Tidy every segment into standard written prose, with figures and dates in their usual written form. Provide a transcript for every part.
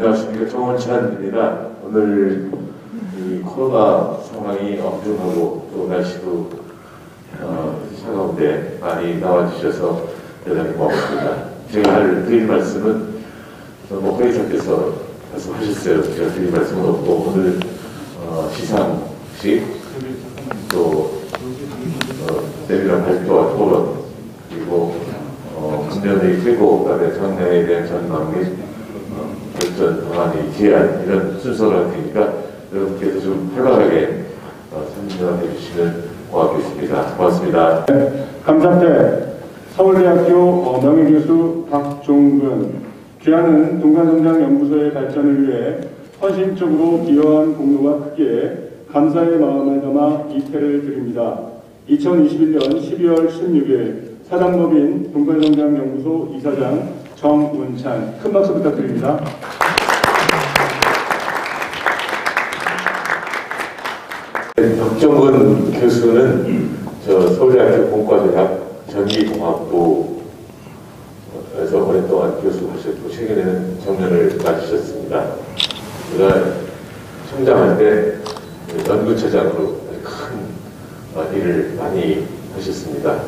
안녕하십니까. 정원찬입니다. 오늘 이 코로나 상황이 엄중하고 또 날씨도 차가운데 많이 나와주셔서 대단히 고맙습니다. 제가 드릴 말씀은 회의장께서 말씀하셨어요. 제가 드릴 말씀은 없고 오늘 시상식 또 내밀한 발표와 토론 그리고 금년의 최고 그다음에 장래에 대한 전망 및 결전 방안의 제안 이런 순서를 할 테니까 여러분께서 좀 활발하게 참여해 주시면 고맙겠습니다. 고맙습니다. 네, 감사태 서울대학교 명예교수 박종근 귀하는 동간성장연구소의 발전을 위해 헌신적으로 기여한 공로가 크기에 감사의 마음을 담아 이패를 드립니다. 2021년 12월 16일 사단법인 동간성장연구소 이사장 정운찬 큰 박수 부탁드립니다. 박종근 교수는 서울대학교 공과대학 전기공학부에서 오랫동안 교수하셨고 최근에는 정년을 맞으셨습니다. 제가 성장할 때 연구처장으로 큰 일을 많이 하셨습니다.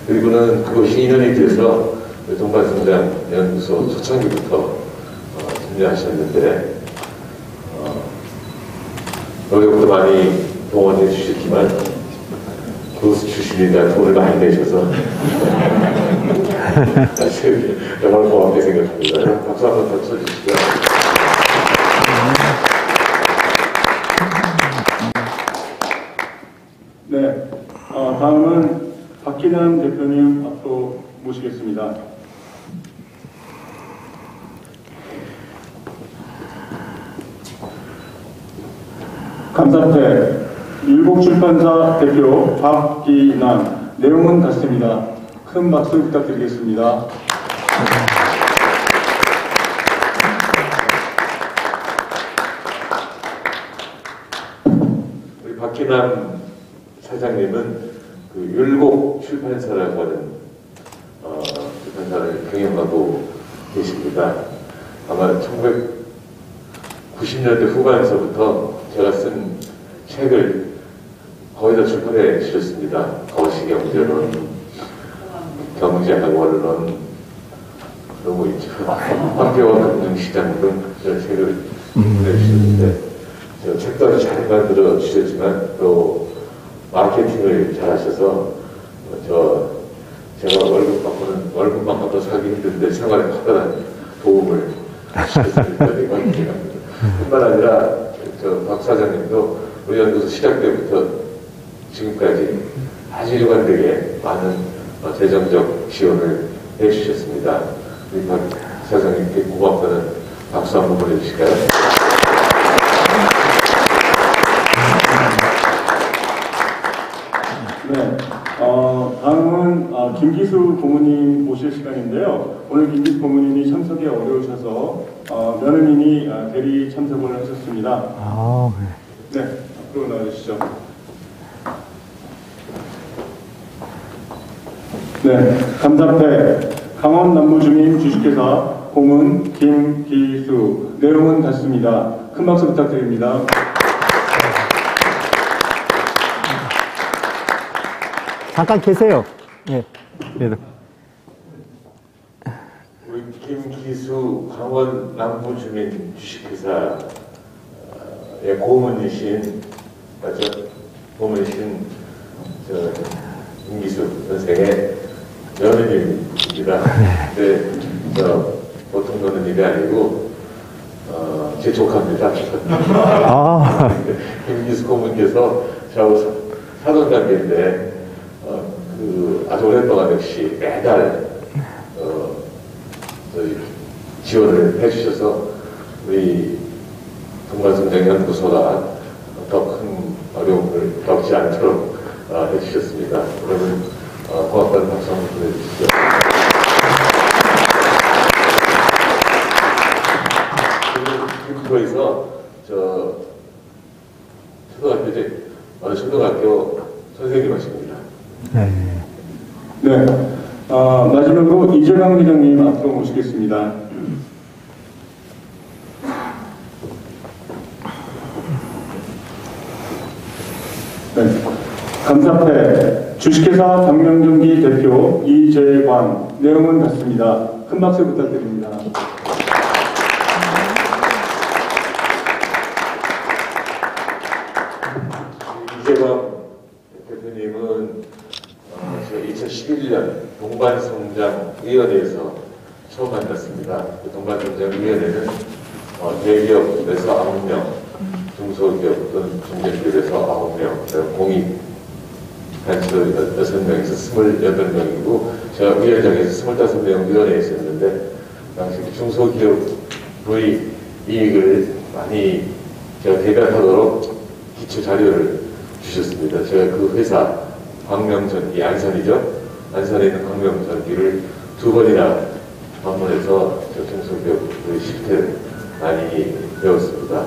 그리고는 그것이 인연이 돼서 동간성장연구소 초창기부터 참여하셨는데 노력도 많이 동원해 주셨지만 교수 출신이라 돈을 많이 내셔서 정말 고맙게 생각합니다. 박수 한번 더 쳐주시죠. 네, 다음은 박기남 대표님 앞으로 모시겠습니다. 감사태 율곡출판사 대표 박기남 내용은 같습니다. 큰 박수 부탁드리겠습니다. 우리 박기남 사장님은 그 율곡출판사라고 하는 출판사를 경영하고 계십니다. 아마 1990년대 후반서부터 제가 쓴 책을 거의 다 출판해 주셨습니다. 거시경제론, 경제학원론, 그러고 있죠. 화폐와 금융시장 등 그런 책을 보내주셨는데, 제가 책도 아주 잘 만들어 주셨지만, 또 마케팅을 잘 하셔서, 제가 월급만 받아 살기 힘든데 생활에 커다란 도움을 주셨습니다. 뿐만 아니라, 박 사장님도 우리 연구소 시작 때부터 지금까지 아주 일관되게 많은 재정적 지원을 해주셨습니다. 우리 박 사장님께 고맙다는 박수 한번 보내주실까요? 네, 다음은 김기수 고문님 모실 시간인데요. 오늘 김기수 고문님이 참석이 어려우셔서 며느님이 대리 참석을 하셨습니다. 네, 앞으로 나와주시죠. 네, 감사패 강원 남부주민 주식회사 고문 김기수 내용은 같습니다. 큰 박수 부탁드립니다. 잠깐 계세요. 예. 그래도. 우리 김기수 강원 남부주민 주식회사의 고문이신, 맞죠? 고문이신 김기수 선생의 며느님입니다. 근데 보통 며느님이 아니고 제 조카입니다. 김기수 고문께서 저하고 사돈 관계인데 아주 오랫동안 역시 매달 지원을 해주셔서 우리 동간성장연구소가 더 큰 어려움을 겪지 않도록 해주셨습니다. 여러분 고맙다는 박수 한번 보내주시죠. 김포에서 초등학교 선생님 하십니다. 네, 마지막으로 이재강 회장님 앞으로 모시겠습니다. 감사패 주식회사 박명종기 대표 이재광. 내용은 같습니다. 큰 박수 부탁드립니다. 이재광 대표님은 제가 2011년 동반성장위원회에서 처음 만났습니다. 그 동반성장위원회는 대기업에서 9명, 중소기업 또는 중견기업에서 9명, 공익 단체로 6명에서 28명이고 제가 위원장에서 25명 위원회에 있었는데 당시 중소기업의 이익을 많이 제가 대변하도록 기초 자료를 주셨습니다. 제가 그 회사 광명전기 안산이죠. 안산에 있는 광명전기를 2번이나 방문해서 중소기업의 실태를 많이 배웠습니다.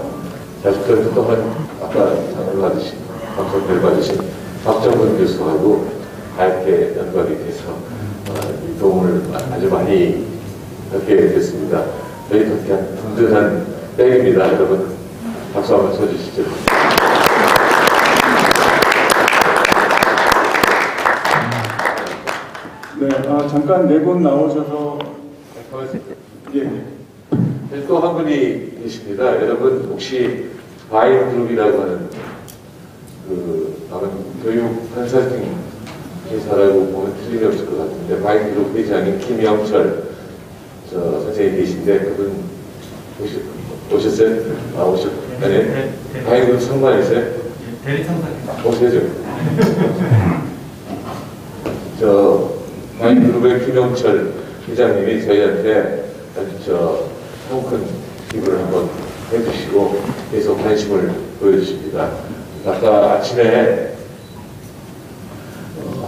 자식들 또한 아까 상을 받으신 감사패를 받으신 박정근 교수하고 밝게 연관이 돼서 이 도움을 아주 많이 받게 됐습니다. 저희 든든한 백입니다. 여러분 박수 한번 쳐주시죠. 네, 잠깐 네 분 나오셔서 예. 또 한 분이 계십니다. 여러분 혹시 바인그룹이라고 하는 아마 교육 컨설팅 회사라고 보면 틀림이 없을 것 같은데 바인그룹 회장인 김영철 선생님이 계신데 그분 오셨어요? 오셨네. 바인그룹 상관이세요? 대리청사. 오세요. 바인그룹의 김영철 회장님이 저희한테 아주 큰 기부를 한번 해주시고 계속 관심을 보여주십니다. 아까 아침에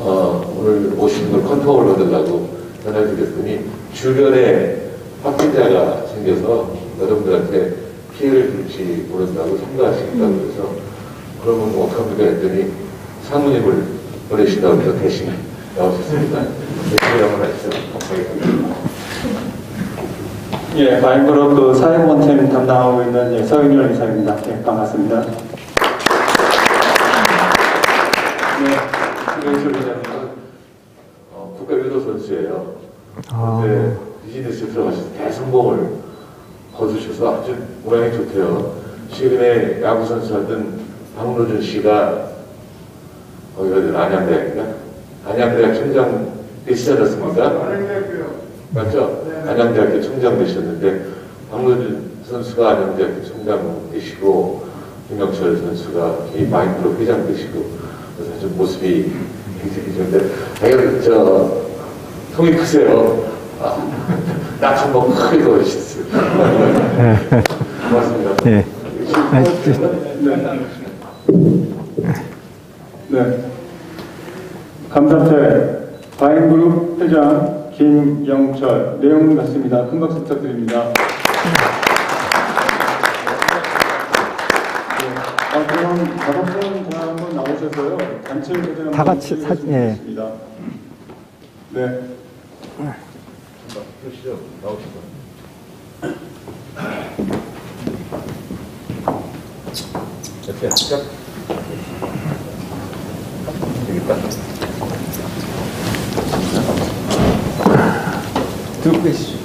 오늘 오신 분 컨펌을 받으려고 전화를 드렸더니 주변에 확진자가 생겨서 여러분들한테 피해를 줄지 모른다고 생각하시겠다고 그래서 그러면 어떡합니까 했더니 사모님을 보내신다고 해서 대신 나오셨습니다. 대신 한번 하시죠. 감사합니다. 예, 바인그룹 사회보험팀 담당하고 있는 서윤열 이사입니다. 예, 반갑습니다. 네, 김영철 회장님은 국가유도 선수예요. 그런데 비즈니스에 들어가셔서 대성공을 거두셔서 아주 모양이 좋대요. 최근에 야구 선수였던 박노준 씨가 거기가 안양대학인가? 안양대학 총장 되시지 않았습니까? 맞죠? 안양대학교 총장 되셨는데 박노준 선수가 안양대학교 총장 되시고 김영철 선수가 이 바인그룹 회장 되시고 그래서 좀 모습이 굉장히 좋은데 통이 크세요. 딱 한 번 크게 걸으셨어요. 고맙습니다. 네. 네. 감사패 바인그룹 회장 김영철. 내용은 같습니다. 큰 박수 부탁드립니다. 그럼 5분 다 한번 나오셔서요. 단체 회장 다 같이 사진, 예. 네. 보시죠. 나오시죠. 이렇게 시작. 되겠다. 들고 계시죠.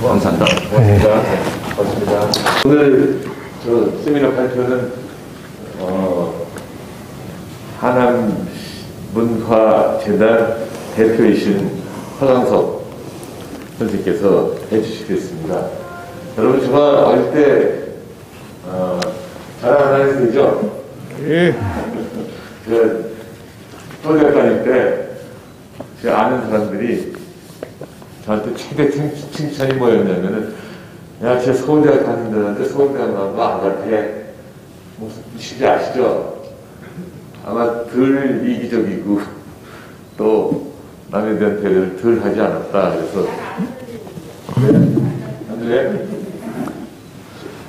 감사합니다. 고맙습니다. 고맙습니다. 오늘 저 세미나 발표는 하남문화재단 대표이신 허강석 선생님께서 해주시겠습니다. 여러분 제가 어릴 때 자랑 하나 해도 되죠? 예. 제가 서울대학 다닐 때 제가 아는 사람들이 저한테 최대 칭찬이 뭐였냐면은 야, 쟤 서울대학 다닌다는데 서울대학 나온 거 안 같아. 무슨 뜻인지 아시죠? 아마 덜 이기적이고 또 남에 대한 배려를 덜 하지 않았다. 그래서 네?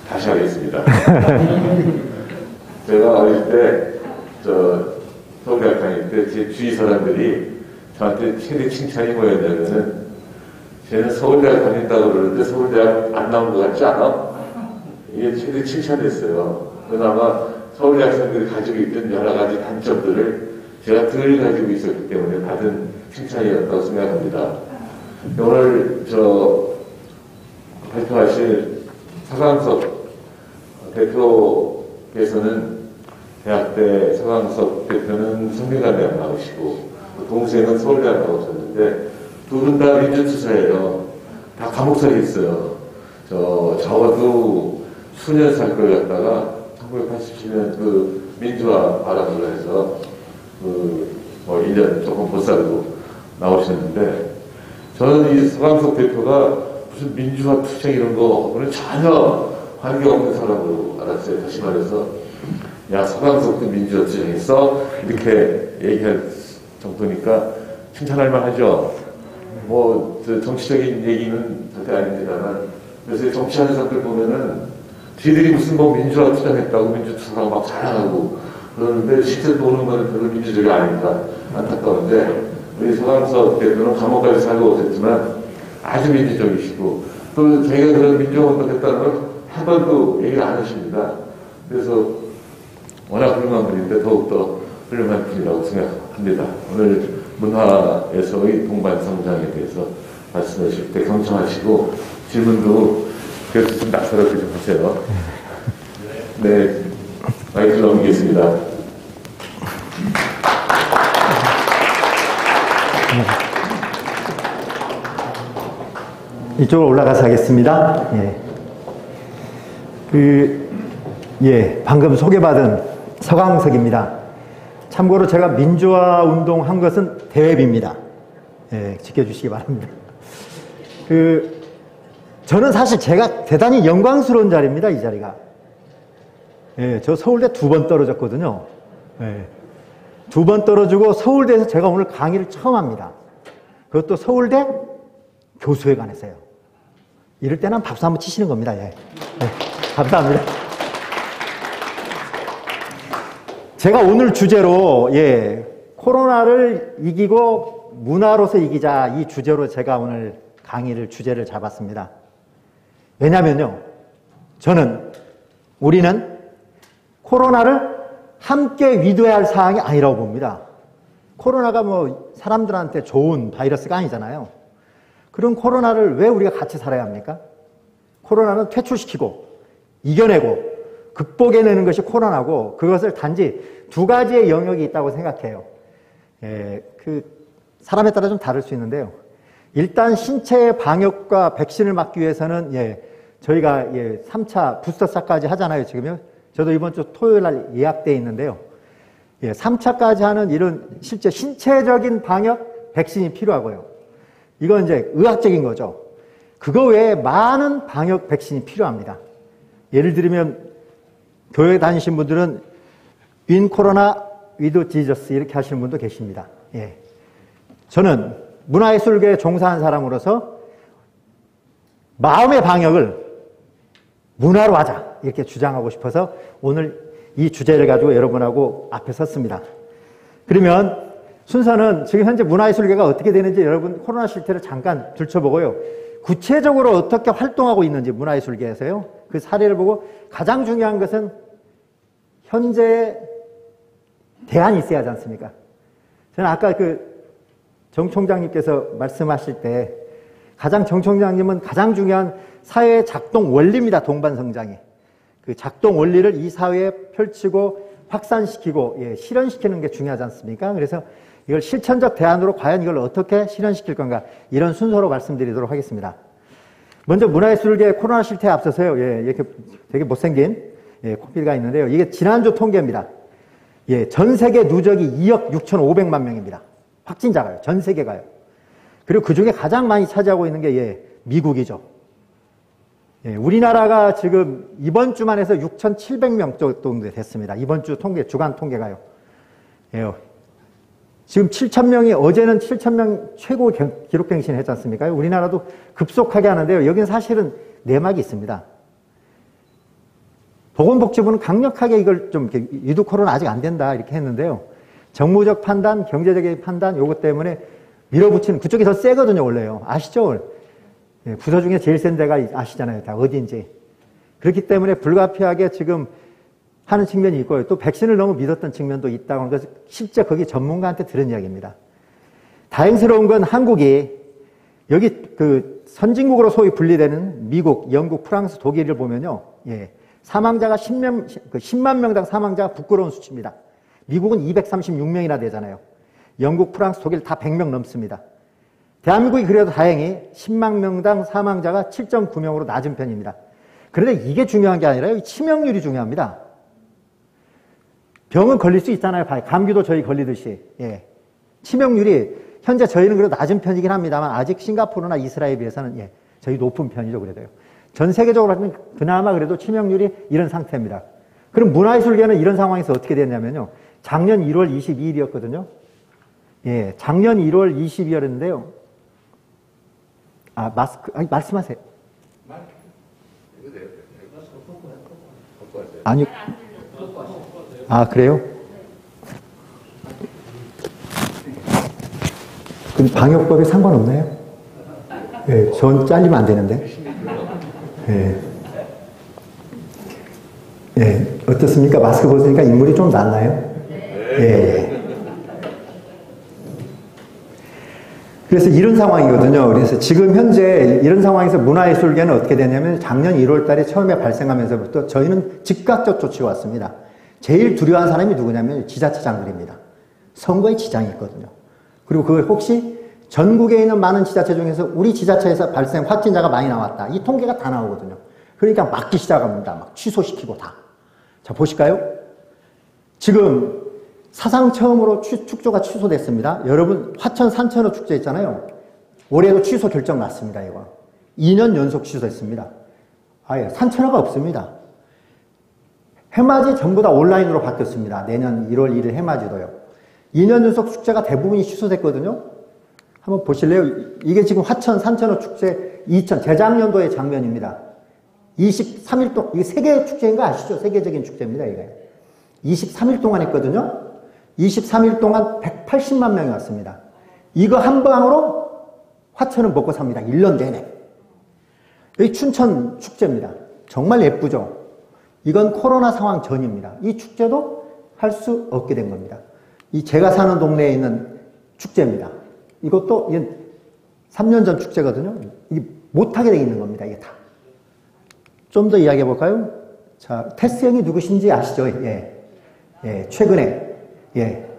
다시 하겠습니다. 제가 어릴 때 서울대학 다닐 때 제 주위 사람들이 저한테 최대 칭찬이 뭐였냐면은 쟤는 서울대학 다닌다고 그러는데 서울대학 안 나온 것 같지 않아? 이게 최대 칭찬이었어요. 그나마 서울대 학생들이 가지고 있던 여러 가지 단점들을 제가 덜 가지고 있었기 때문에 받은 칭찬이었다고 생각합니다. 오늘 발표하실 서강석 대표께서는 대학대 서강석 대표는 성균관대학 나오시고 동생은 서울대학 나오셨는데 두 분 다 민주투사예요. 다 감옥살이 있어요. 적어도 수년 살 걸 갖다가 1987년 그 민주화 발언으로 해서 1년 조금 못 살고 나오셨는데 저는 이 서강석 대표가 무슨 민주화 투쟁 이런 거는 전혀 관계없는 사람으로 알았어요. 다시 말해서 야 서강석도 민주화 투쟁했어? 이렇게 얘기할 정도니까 칭찬할 만하죠. 정치적인 얘기는 절대 아닙니다만 요새 정치하는 사람들 보면은 지들이 무슨 민주화 투쟁했다고 민주투사라고 막 자랑하고 그러는데 실제 보는 거는 별로 민주적이 아닌가 안타까운데 우리 서강석 대표는 감옥까지 살고 오셨지만 아주 민주적이시고 또 자기가 그런 민주화운동 했다는 걸 한 번도 얘기를 안 하십니다. 그래서 워낙 훌륭한 분인데 더욱더 훌륭한 분이라고 생각합니다. 오늘 문화에서의 동반 성장에 대해서 말씀하실 때 경청하시고 질문도 그래서 좀 낯설게 좀 하세요. 네, 마이크를 넘기겠습니다. 이쪽으로 올라가서 하겠습니다. 방금 소개받은 서강석입니다. 참고로 제가 민주화 운동 한 것은 대회비입니다. 지켜주시기 바랍니다. 저는 사실 제가 대단히 영광스러운 자리입니다, 이 자리가. 저 서울대 2번 떨어졌거든요. 2번 떨어지고 서울대에서 제가 오늘 강의를 처음 합니다. 그것도 서울대 교수회관에서요. 이럴 때는 박수 한번 치시는 겁니다. 감사합니다. 제가 오늘 주제로 코로나를 이기고 문화로서 이기자 이 주제로 제가 오늘 주제를 잡았습니다. 왜냐면요, 우리는 코로나를 함께 위도해야 할 사항이 아니라고 봅니다. 코로나가 사람들한테 좋은 바이러스가 아니잖아요. 그런 코로나를 왜 우리가 같이 살아야 합니까? 코로나는 퇴출시키고 이겨내고 극복해내는 것이 코로나고 그것을 단지 2가지의 영역이 있다고 생각해요. 사람에 따라 좀 다를 수 있는데요. 일단 신체의 방역과 백신을 막기 위해서는 저희가 3차 부스터샷까지 하잖아요, 지금요. 저도 이번 주 토요일 날 예약되어 있는데요. 3차까지 하는 이런 실제 신체적인 방역 백신이 필요하고요. 이건 이제 의학적인 거죠. 그거 외에 많은 방역 백신이 필요합니다. 예를 들면 교회 다니신 분들은 윈 코로나 위드 지저스 이렇게 하시는 분도 계십니다. 저는 문화예술계에 종사한 사람으로서 마음의 방역을 문화로 하자 이렇게 주장하고 싶어서 오늘 이 주제를 가지고 여러분하고 앞에 섰습니다. 그러면 순서는 지금 현재 문화예술계가 어떻게 되는지 여러분 코로나 실태를 잠깐 들춰보고요. 구체적으로 어떻게 활동하고 있는지 문화예술계에서요. 그 사례를 보고 가장 중요한 것은 현재 대안이 있어야 하지 않습니까? 저는 아까 정 총장님께서 말씀하실 때 정 총장님은 가장 중요한 사회의 작동 원리입니다. 동반성장이. 그 작동 원리를 이 사회에 펼치고 확산시키고 실현시키는 게 중요하지 않습니까? 그래서 이걸 실천적 대안으로 과연 이걸 어떻게 실현시킬 건가 이런 순서로 말씀드리도록 하겠습니다. 먼저 문화예술계 코로나 실태에 앞서서요. 이렇게 되게 못생긴 코피가 있는데요. 이게 지난주 통계입니다. 전 세계 누적이 2억 6,500만 명입니다. 확진자가요. 전 세계가요. 그리고 그중에 가장 많이 차지하고 있는 게 미국이죠. 우리나라가 지금 이번 주만 해서 6,700명 정도 됐습니다. 이번 주 주간 통계가요. 지금 7,000명이 어제는 7,000명 최고 기록 갱신을 했지 않습니까? 우리나라도 급속하게 하는데요. 여기는 사실은 내막이 있습니다. 보건복지부는 강력하게 이걸 좀 위드 코로나 아직 안 된다 이렇게 했는데요. 정무적 판단, 경제적인 판단, 요것 때문에 밀어붙이는 그쪽이 더 세거든요, 원래요. 아시죠? 예, 부서 중에 제일 센 데가 아시잖아요. 다 어딘지. 그렇기 때문에 불가피하게 지금 하는 측면이 있고요. 또 백신을 너무 믿었던 측면도 있다고 하는 것은 실제 거기 전문가한테 들은 이야기입니다. 다행스러운 건 한국이 여기 그 선진국으로 소위 분리되는 미국, 영국, 프랑스, 독일을 보면요. 예, 사망자가 10만 명당 사망자가 부끄러운 수치입니다. 미국은 236명이나 되잖아요. 영국, 프랑스, 독일 다 100명 넘습니다. 대한민국이 그래도 다행히 10만 명당 사망자가 7.9명으로 낮은 편입니다. 그런데 이게 중요한 게 아니라요. 치명률이 중요합니다. 병은 걸릴 수 있잖아요. 감기도 저희 걸리듯이. 예. 치명률이 현재 저희는 그래도 낮은 편이긴 합니다만 아직 싱가포르나 이스라엘에 비해서는 예, 저희 높은 편이죠. 그래도요. 전 세계적으로 하면 그나마 그래도 치명률이 이런 상태입니다. 그럼 문화예술계는 이런 상황에서 어떻게 됐냐면요. 작년 1월 22일이었거든요. 예, 작년 1월 22일인데요. 아, 마스크, 아니, 말씀하세요. 아니, 아, 그래요? 그럼 방역법에 상관없나요? 예, 전 잘리면 안 되는데. 예. 예, 어떻습니까? 마스크 벗으니까 인물이 좀 낫나요? 예. 그래서 이런 상황이거든요. 그래서 지금 현재 이런 상황에서 문화예술계는 어떻게 되냐면 작년 1월 달에 처음에 발생하면서부터 저희는 즉각적 조치가 왔습니다. 제일 두려워하는 사람이 누구냐면 지자체장들입니다. 선거에 지장이 있거든요. 그리고 그걸 혹시 전국에 있는 많은 지자체 중에서 우리 지자체에서 발생 확진자가 많이 나왔다. 이 통계가 다 나오거든요. 그러니까 막기 시작합니다. 막 취소시키고 다. 자, 보실까요? 지금 사상 처음으로 축조가 취소됐습니다. 여러분 화천 산천어 축제 있잖아요. 올해도 취소 결정 났습니다. 이거 2년 연속 취소했습니다. 아예 산천어가 없습니다. 해맞이 전부 다 온라인으로 바뀌었습니다. 내년 1월 1일 해맞이도요. 2년 연속 축제가 대부분이 취소됐거든요. 한번 보실래요? 이게 지금 화천 산천어 축제 재작년도의 장면입니다. 23일 동안, 이게 세계 축제인 거 아시죠? 세계적인 축제입니다, 이게. 23일 동안 했거든요. 23일 동안 180만 명이 왔습니다. 이거 한 방으로 화천은 먹고 삽니다. 1년 내내. 여기 춘천 축제입니다. 정말 예쁘죠? 이건 코로나 상황 전입니다. 이 축제도 할 수 없게 된 겁니다. 이 제가 사는 동네에 있는 축제입니다. 이것도 3년 전 축제거든요. 이게 못하게 돼 있는 겁니다. 이게 다. 좀 더 이야기해 볼까요? 자, 테스 형이 누구신지 아시죠? 예. 예, 최근에 예,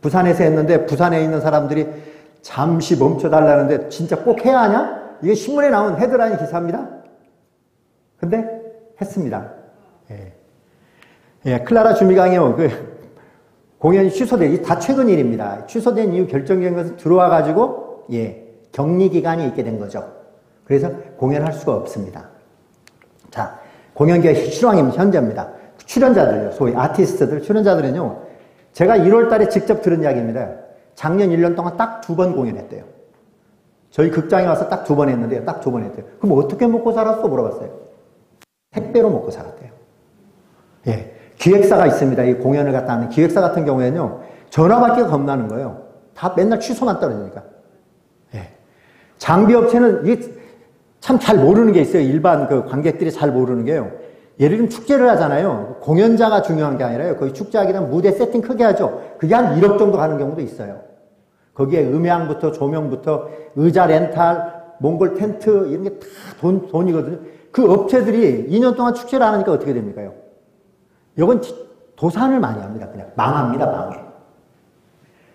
부산에서 했는데 부산에 있는 사람들이 잠시 멈춰달라는데 진짜 꼭 해야 하냐? 이게 신문에 나온 헤드라인 기사입니다. 근데 했습니다. 예. 예, 클라라 주미강이요. 그 공연이 취소돼. 다 최근 일입니다. 취소된 이유 결정적인 것은 들어와 가지고 예, 격리 기간이 있게 된 거죠. 그래서 공연할 수가 없습니다. 자, 공연계의 실황임 현재입니다. 출연자들요, 소위 아티스트들, 출연자들은요, 제가 1월 달에 직접 들은 이야기입니다. 작년 1년 동안 딱 2번 공연했대요. 저희 극장에 와서 딱 2번 했는데요. 딱 2번 했대요. 그럼 어떻게 먹고 살았어? 물어봤어요. 택배로 먹고 살았대요. 예. 기획사가 있습니다. 이 공연을 갖다 하는 기획사 같은 경우에는요, 전화 받기가 겁나는 거예요. 다 맨날 취소만 떨어지니까. 예. 장비업체는 이게 참 잘 모르는 게 있어요. 일반 그 관객들이 잘 모르는 게요. 예를 들면 축제를 하잖아요. 공연자가 중요한 게 아니라요. 거의 축제하게 되면 무대 세팅 크게 하죠. 그게 한 1억 정도 가는 경우도 있어요. 거기에 음향부터 조명부터 의자 렌탈, 몽골 텐트 이런 게 다 돈이거든요. 그 업체들이 2년 동안 축제를 안 하니까 어떻게 됩니까요? 이건 도산을 많이 합니다. 그냥 망합니다. 망해.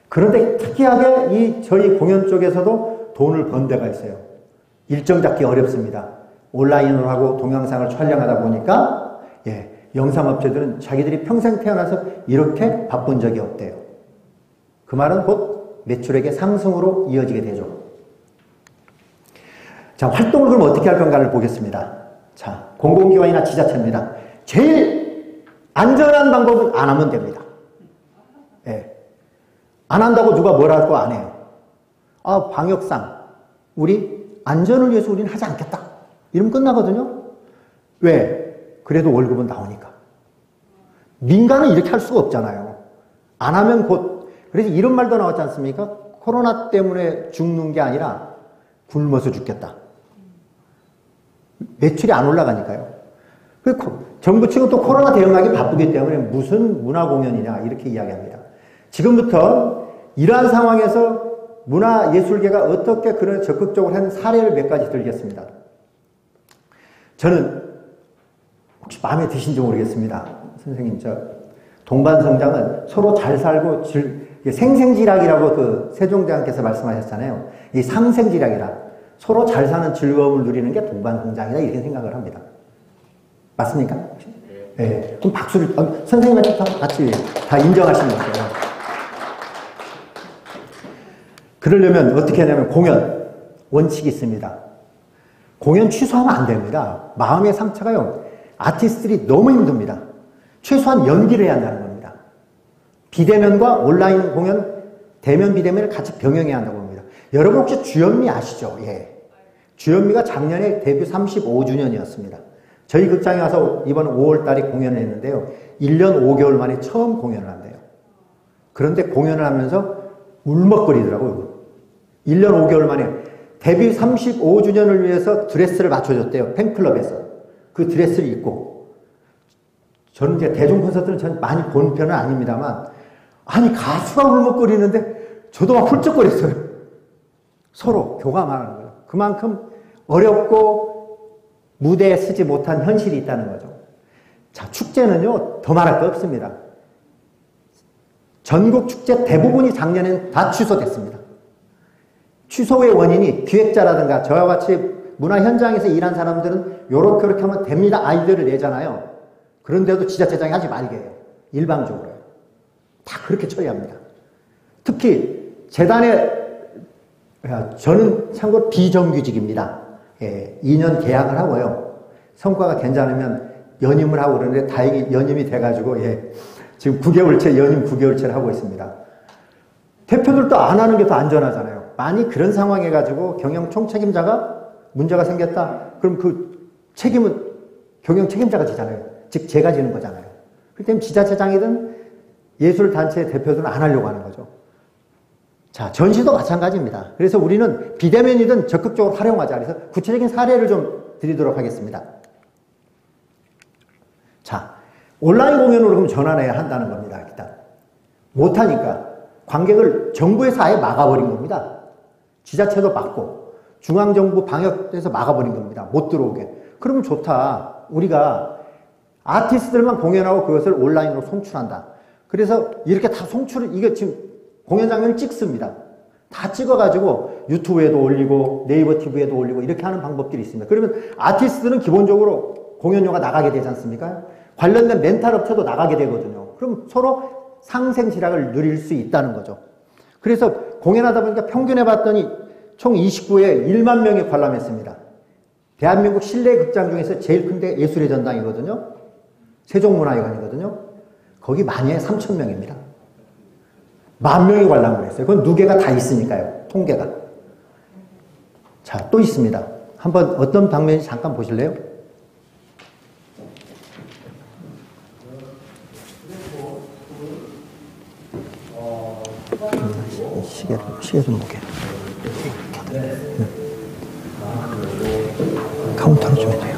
그런데 특이하게 이 저희 공연 쪽에서도 돈을 번 데가 있어요. 일정 잡기 어렵습니다. 온라인으로 하고 동영상을 촬영하다 보니까 예, 영상업체들은 자기들이 평생 태어나서 이렇게 바쁜 적이 없대요. 그 말은 곧 매출액의 상승으로 이어지게 되죠. 자, 활동을 그럼 어떻게 할 건가를 보겠습니다. 자, 공공기관이나 지자체입니다. 제일 안전한 방법은 안 하면 됩니다. 예. 안 한다고 누가 뭐라고 안 해요. 아, 방역상 우리 안전을 위해서 우리는 하지 않겠다. 이러면 끝나거든요. 왜? 그래도 월급은 나오니까. 민간은 이렇게 할 수가 없잖아요. 안 하면 곧 그래서 이런 말도 나왔지 않습니까? 코로나 때문에 죽는 게 아니라 굶어서 죽겠다. 매출이 안 올라가니까요. 정부 측은 또 코로나 대응하기 바쁘기 때문에 무슨 문화공연이냐 이렇게 이야기합니다. 지금부터 이러한 상황에서 문화예술계가 어떻게 그런 적극적으로 한 사례를 몇 가지 들겠습니다. 저는 혹시 마음에 드신지 모르겠습니다. 선생님, 동반성장은 서로 잘 살고 생생지락이라고 그 세종대왕께서 말씀하셨잖아요. 이 상생지락이라 서로 잘 사는 즐거움을 누리는 게 동반성장이다 이렇게 생각을 합니다. 맞습니까? 네. 그럼 박수를 선생님한테 같이 다 인정하시는 거예요. 그러려면 어떻게 하냐면 공연 원칙이 있습니다. 공연 취소하면 안 됩니다. 마음의 상처가요. 아티스트들이 너무 힘듭니다. 최소한 연기를 해야 한다는 겁니다. 비대면과 온라인 공연, 대면 비대면을 같이 병행해야 한다고 합니다. 여러분 혹시 주현미 아시죠? 예. 주현미가 작년에 데뷔 35주년이었습니다. 저희 극장에 와서 이번 5월 달에 공연을 했는데요. 1년 5개월 만에 처음 공연을 한대요. 그런데 공연을 하면서 울먹거리더라고요. 1년 5개월 만에 데뷔 35주년을 위해서 드레스를 맞춰줬대요. 팬클럽에서. 그 드레스를 입고. 저는 이제 대중 콘서트는 전 많이 본 편은 아닙니다만, 아니, 가수가 울먹거리는데 저도 막 훌쩍거렸어요. 서로 교감하는 거예요. 그만큼 어렵고 무대에 서지 못한 현실이 있다는 거죠. 자, 축제는요, 더 말할 거 없습니다. 전국 축제 대부분이 작년엔 다 취소됐습니다. 취소의 원인이 기획자라든가 저와 같이 문화 현장에서 일한 사람들은 요렇게 하면 됩니다. 아이디어를 내잖아요. 그런데도 지자체장이 하지 말게 해요. 일방적으로요. 다 그렇게 처리합니다. 특히 재단에 저는 참고로 비정규직입니다. 예, 2년 계약을 하고요. 성과가 괜찮으면 연임을 하고 그러는데 다행히 연임이 돼가지고 예, 지금 9개월째 연임 9개월째를 하고 있습니다. 대표들도 안 하는 게 더 안전하잖아요. 많이 그런 상황에 가지고 경영 총책임자가 문제가 생겼다. 그럼 그 책임은 경영 책임자가 지잖아요. 즉 제가 지는 거잖아요. 그렇기 때문에 지자체장이든 예술단체 대표들은 안 하려고 하는 거죠. 자, 전시도 마찬가지입니다. 그래서 우리는 비대면이든 적극적으로 활용하자. 그래서 구체적인 사례를 좀 드리도록 하겠습니다. 자, 온라인 공연으로 그럼 전환해야 한다는 겁니다. 일단 못하니까 관객을 정부에서 아예 막아버린 겁니다. 지자체도 막고 중앙정부 방역에서 막아버린 겁니다. 못 들어오게. 그러면 좋다. 우리가 아티스트들만 공연하고 그것을 온라인으로 송출한다. 그래서 이렇게 다 이게 지금 공연 장면을 찍습니다. 다 찍어가지고 유튜브에도 올리고 네이버 TV에도 올리고 이렇게 하는 방법들이 있습니다. 그러면 아티스트는 기본적으로 공연료가 나가게 되지 않습니까? 관련된 멘탈 업체도 나가게 되거든요. 그럼 서로 상생지락을 누릴 수 있다는 거죠. 그래서 공연하다 보니까 평균해 봤더니 총 29회 1만 명이 관람했습니다. 대한민국 실내 극장 중에서 제일 큰 데 예술의 전당이거든요. 세종문화회관이거든요. 거기 만회에 3,000명입니다. 10,000명이 관람을 했어요. 그건 누계가 다 있으니까요. 통계가. 자, 또 있습니다. 한번 어떤 방면인지 잠깐 보실래요? 시계 좀 보게. 카운터로 좀 해줘요.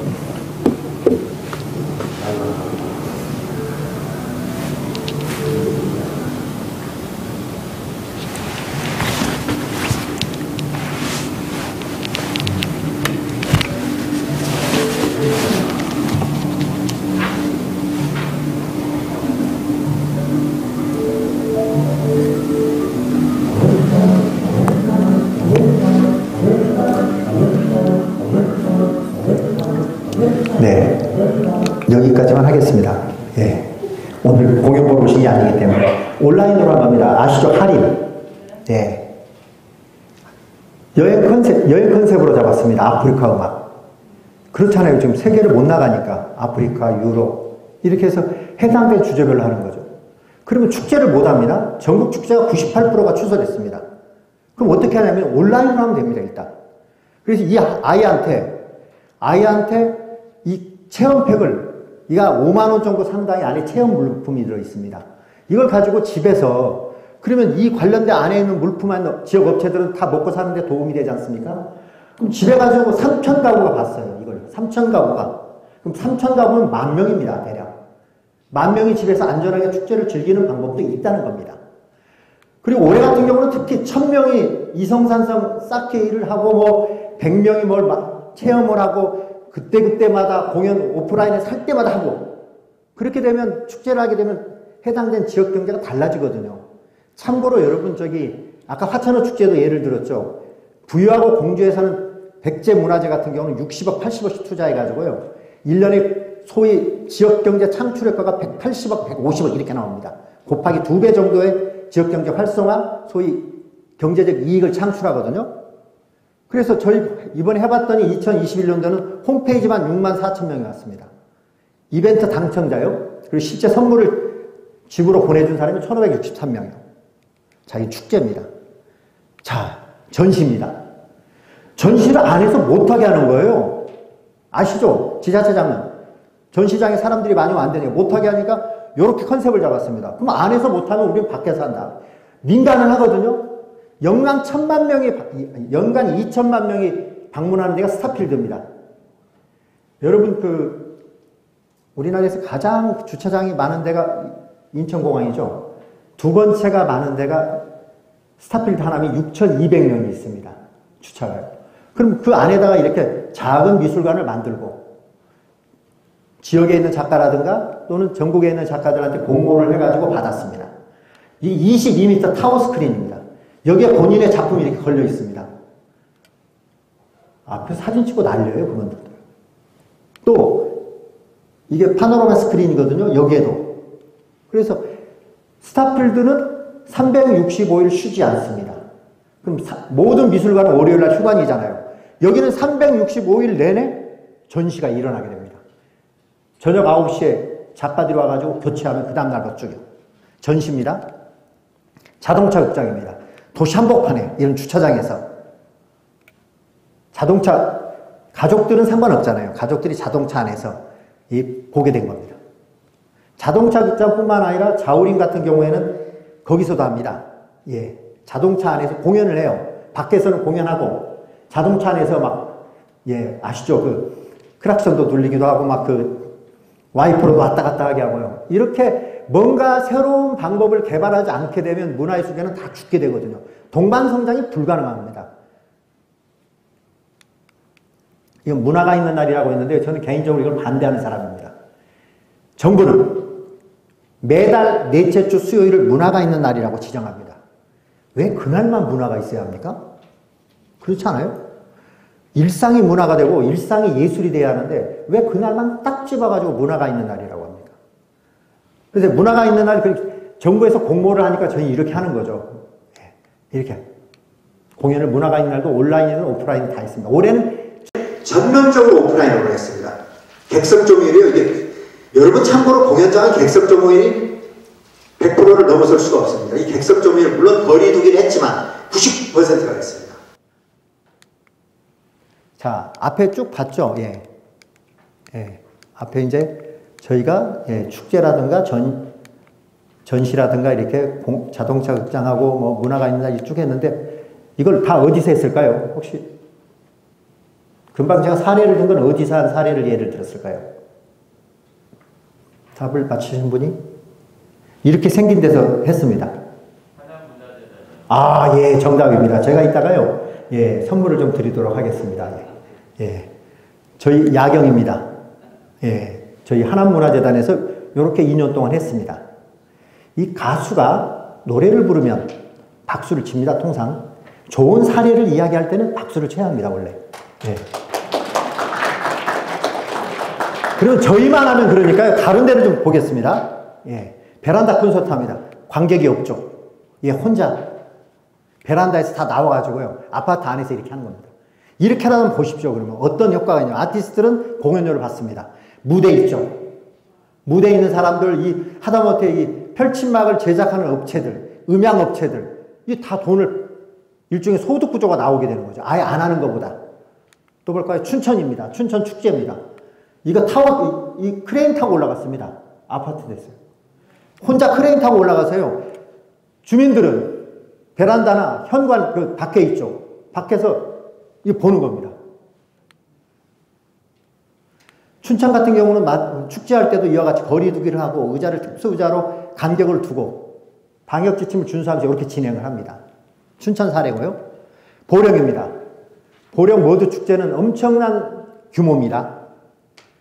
네, 여기까지만 하겠습니다. 예, 오늘 공연 보러 오신 게 아니기 때문에 온라인으로 한 겁니다. 아시죠? 할인. 네, 여행 컨셉으로 잡았습니다. 아프리카 음악. 그렇잖아요. 지금 세계를 못 나가니까 아프리카, 유럽 이렇게 해서 해당된 주제별로 하는 거죠. 그러면 축제를 못 합니다. 전국 축제가 98%가 취소됐습니다. 그럼 어떻게 하냐면 온라인으로 하면 됩니다. 일단. 그래서 이 아이한테 이 체험팩을, 이가 5만 원 정도 상당의 안에 체험 물품이 들어있습니다. 이걸 가지고 집에서 그러면 이 관련된 안에 있는 물품한 지역 업체들은 다 먹고 사는데 도움이 되지 않습니까? 그럼 집에 가지고 3천 가구가 봤어요. 이걸 3천 가구가. 그럼 3천 가구면 10,000명입니다. 대략. 10,000명이 집에서 안전하게 축제를 즐기는 방법도 있다는 겁니다. 그리고 올해 같은 경우는 특히 1,000명이 이성산성 쌓기를 하고 뭐 100명이 뭘 체험을 하고 그때그때마다 공연 오프라인에 살 때마다 하고 그렇게 되면 축제를 하게 되면 해당된 지역 경제가 달라지거든요. 참고로 여러분 아까 화천어 축제도 예를 들었죠. 부유하고 공주에서는 백제 문화재 같은 경우는 60억, 80억씩 투자해가지고요. 1년에 소위 지역경제 창출효과가 180억, 150억 이렇게 나옵니다. 곱하기 2배 정도의 지역경제 활성화, 소위 경제적 이익을 창출하거든요. 그래서 저희 이번에 해봤더니 2021년도는 홈페이지만 64,000명이 왔습니다. 이벤트 당첨자요. 그리고 실제 선물을 집으로 보내준 사람이 1,563명이요. 자, 이 축제입니다. 자, 전시입니다. 전시를 안에서 못하게 하는 거예요. 아시죠? 지자체장은. 전시장에 사람들이 많이 왔는데 못하게 하니까 이렇게 컨셉을 잡았습니다. 그럼 안에서 못하면 우리는 밖에서 한다. 민간은 하거든요. 연간 2천만 명이 방문하는 데가 스타필드입니다. 여러분 우리나라에서 가장 주차장이 많은 데가 인천공항이죠. 두 번째가 많은 데가 스타필드 하나면 6,200명이 있습니다. 주차가요. 그럼 그 안에다가 이렇게 작은 미술관을 만들고 지역에 있는 작가라든가 또는 전국에 있는 작가들한테 공모를 해가지고 받았습니다. 이 22m 타워 스크린입니다. 여기에 본인의 작품이 이렇게 걸려 있습니다. 앞에 사진 찍고 날려요, 그분들도. 또 이게 파노라마 스크린이거든요, 여기에도. 그래서 스타필드는 365일 쉬지 않습니다. 그럼 모든 미술관은 월요일날 휴관이잖아요. 여기는 365일 내내 전시가 일어나게 됩니다. 저녁 9시에 작가들이 와가지고 교체하면 그 다음날부터 쭉요. 전시입니다. 자동차 극장입니다. 도시 한복판에 이런 주차장에서 자동차 가족들은 상관없잖아요. 가족들이 자동차 안에서 보게 된 겁니다. 자동차 극장뿐만 아니라 자우림 같은 경우에는 거기서도 합니다. 예, 자동차 안에서 공연을 해요. 밖에서는 공연하고 자동차 안에서 아시죠? 크락션도 돌리기도 하고 와이퍼로 왔다 갔다 하게 하고요. 이렇게 뭔가 새로운 방법을 개발하지 않게 되면 문화의 수계는 다 죽게 되거든요. 동반성장이 불가능합니다. 이건 문화가 있는 날이라고 했는데 저는 개인적으로 이걸 반대하는 사람입니다. 정부는 매달 넷째 주 수요일을 문화가 있는 날이라고 지정합니다. 왜 그날만 문화가 있어야 합니까? 그렇지 않아요? 일상이 문화가 되고 일상이 예술이 돼야 하는데 왜 그날만 딱 집어가지고 문화가 있는 날이라고 합니까? 그래서 문화가 있는 날 정부에서 공모를 하니까 저희 이렇게 하는 거죠. 이렇게 공연을 문화가 있는 날도 온라인이든 오프라인 다 있습니다. 올해는 전면적으로 오프라인으로 했습니다. 객석 점유율이요. 이게 여러분 참고로 공연장은 객석 점유율이 100%를 넘어설 수가 없습니다. 이 객석 점유율 물론 거리두기를 했지만 90%가 됐습니다. 자, 앞에 쭉 봤죠? 예. 앞에 이제 저희가 축제라든가 전시라든가 이렇게 자동차 극장하고 문화가 있는 날이 쭉 했는데 이걸 다 어디서 했을까요? 혹시 금방 제가 사례를 든 건 어디서 한 사례를 예를 들었을까요? 답을 맞히신 분이? 이렇게 생긴 데서 했습니다. 아, 예, 정답입니다. 제가 이따가요, 선물을 좀 드리도록 하겠습니다. 저희 야경입니다. 저희 하남문화재단에서 이렇게 2년 동안 했습니다. 이 가수가 노래를 부르면 박수를 칩니다, 통상. 좋은 사례를 이야기할 때는 박수를 쳐야 합니다, 원래. 그리고 저희만 하면 그러니까요. 다른 데를 좀 보겠습니다. 베란다 콘서트 합니다. 관객이 없죠. 혼자 베란다에서 다 나와가지고요. 아파트 안에서 이렇게 하는 겁니다. 이렇게 하면 보십시오. 그러면 어떤 효과가 있냐면 아티스트들은 공연료를 받습니다. 무대 있죠. 무대에 있는 사람들, 하다못해 이 펼침막을 제작하는 업체들, 음향업체들, 이 다 돈을 일종의 소득 구조가 나오게 되는 거죠. 아예 안 하는 것보다. 또 볼까요? 춘천입니다. 춘천 축제입니다. 이거 이 크레인 타고 올라갔습니다. 아파트 됐어요. 혼자 크레인 타고 올라가서요. 주민들은 베란다나 현관 그 밖에 있죠. 밖에서 이거 보는 겁니다. 춘천 같은 경우는 축제할 때도 이와 같이 거리 두기를 하고 의자를 특수 의자로 간격을 두고 방역 지침을 준수하면서 이렇게 진행을 합니다. 춘천 사례고요. 보령입니다. 보령 모두 축제는 엄청난 규모입니다.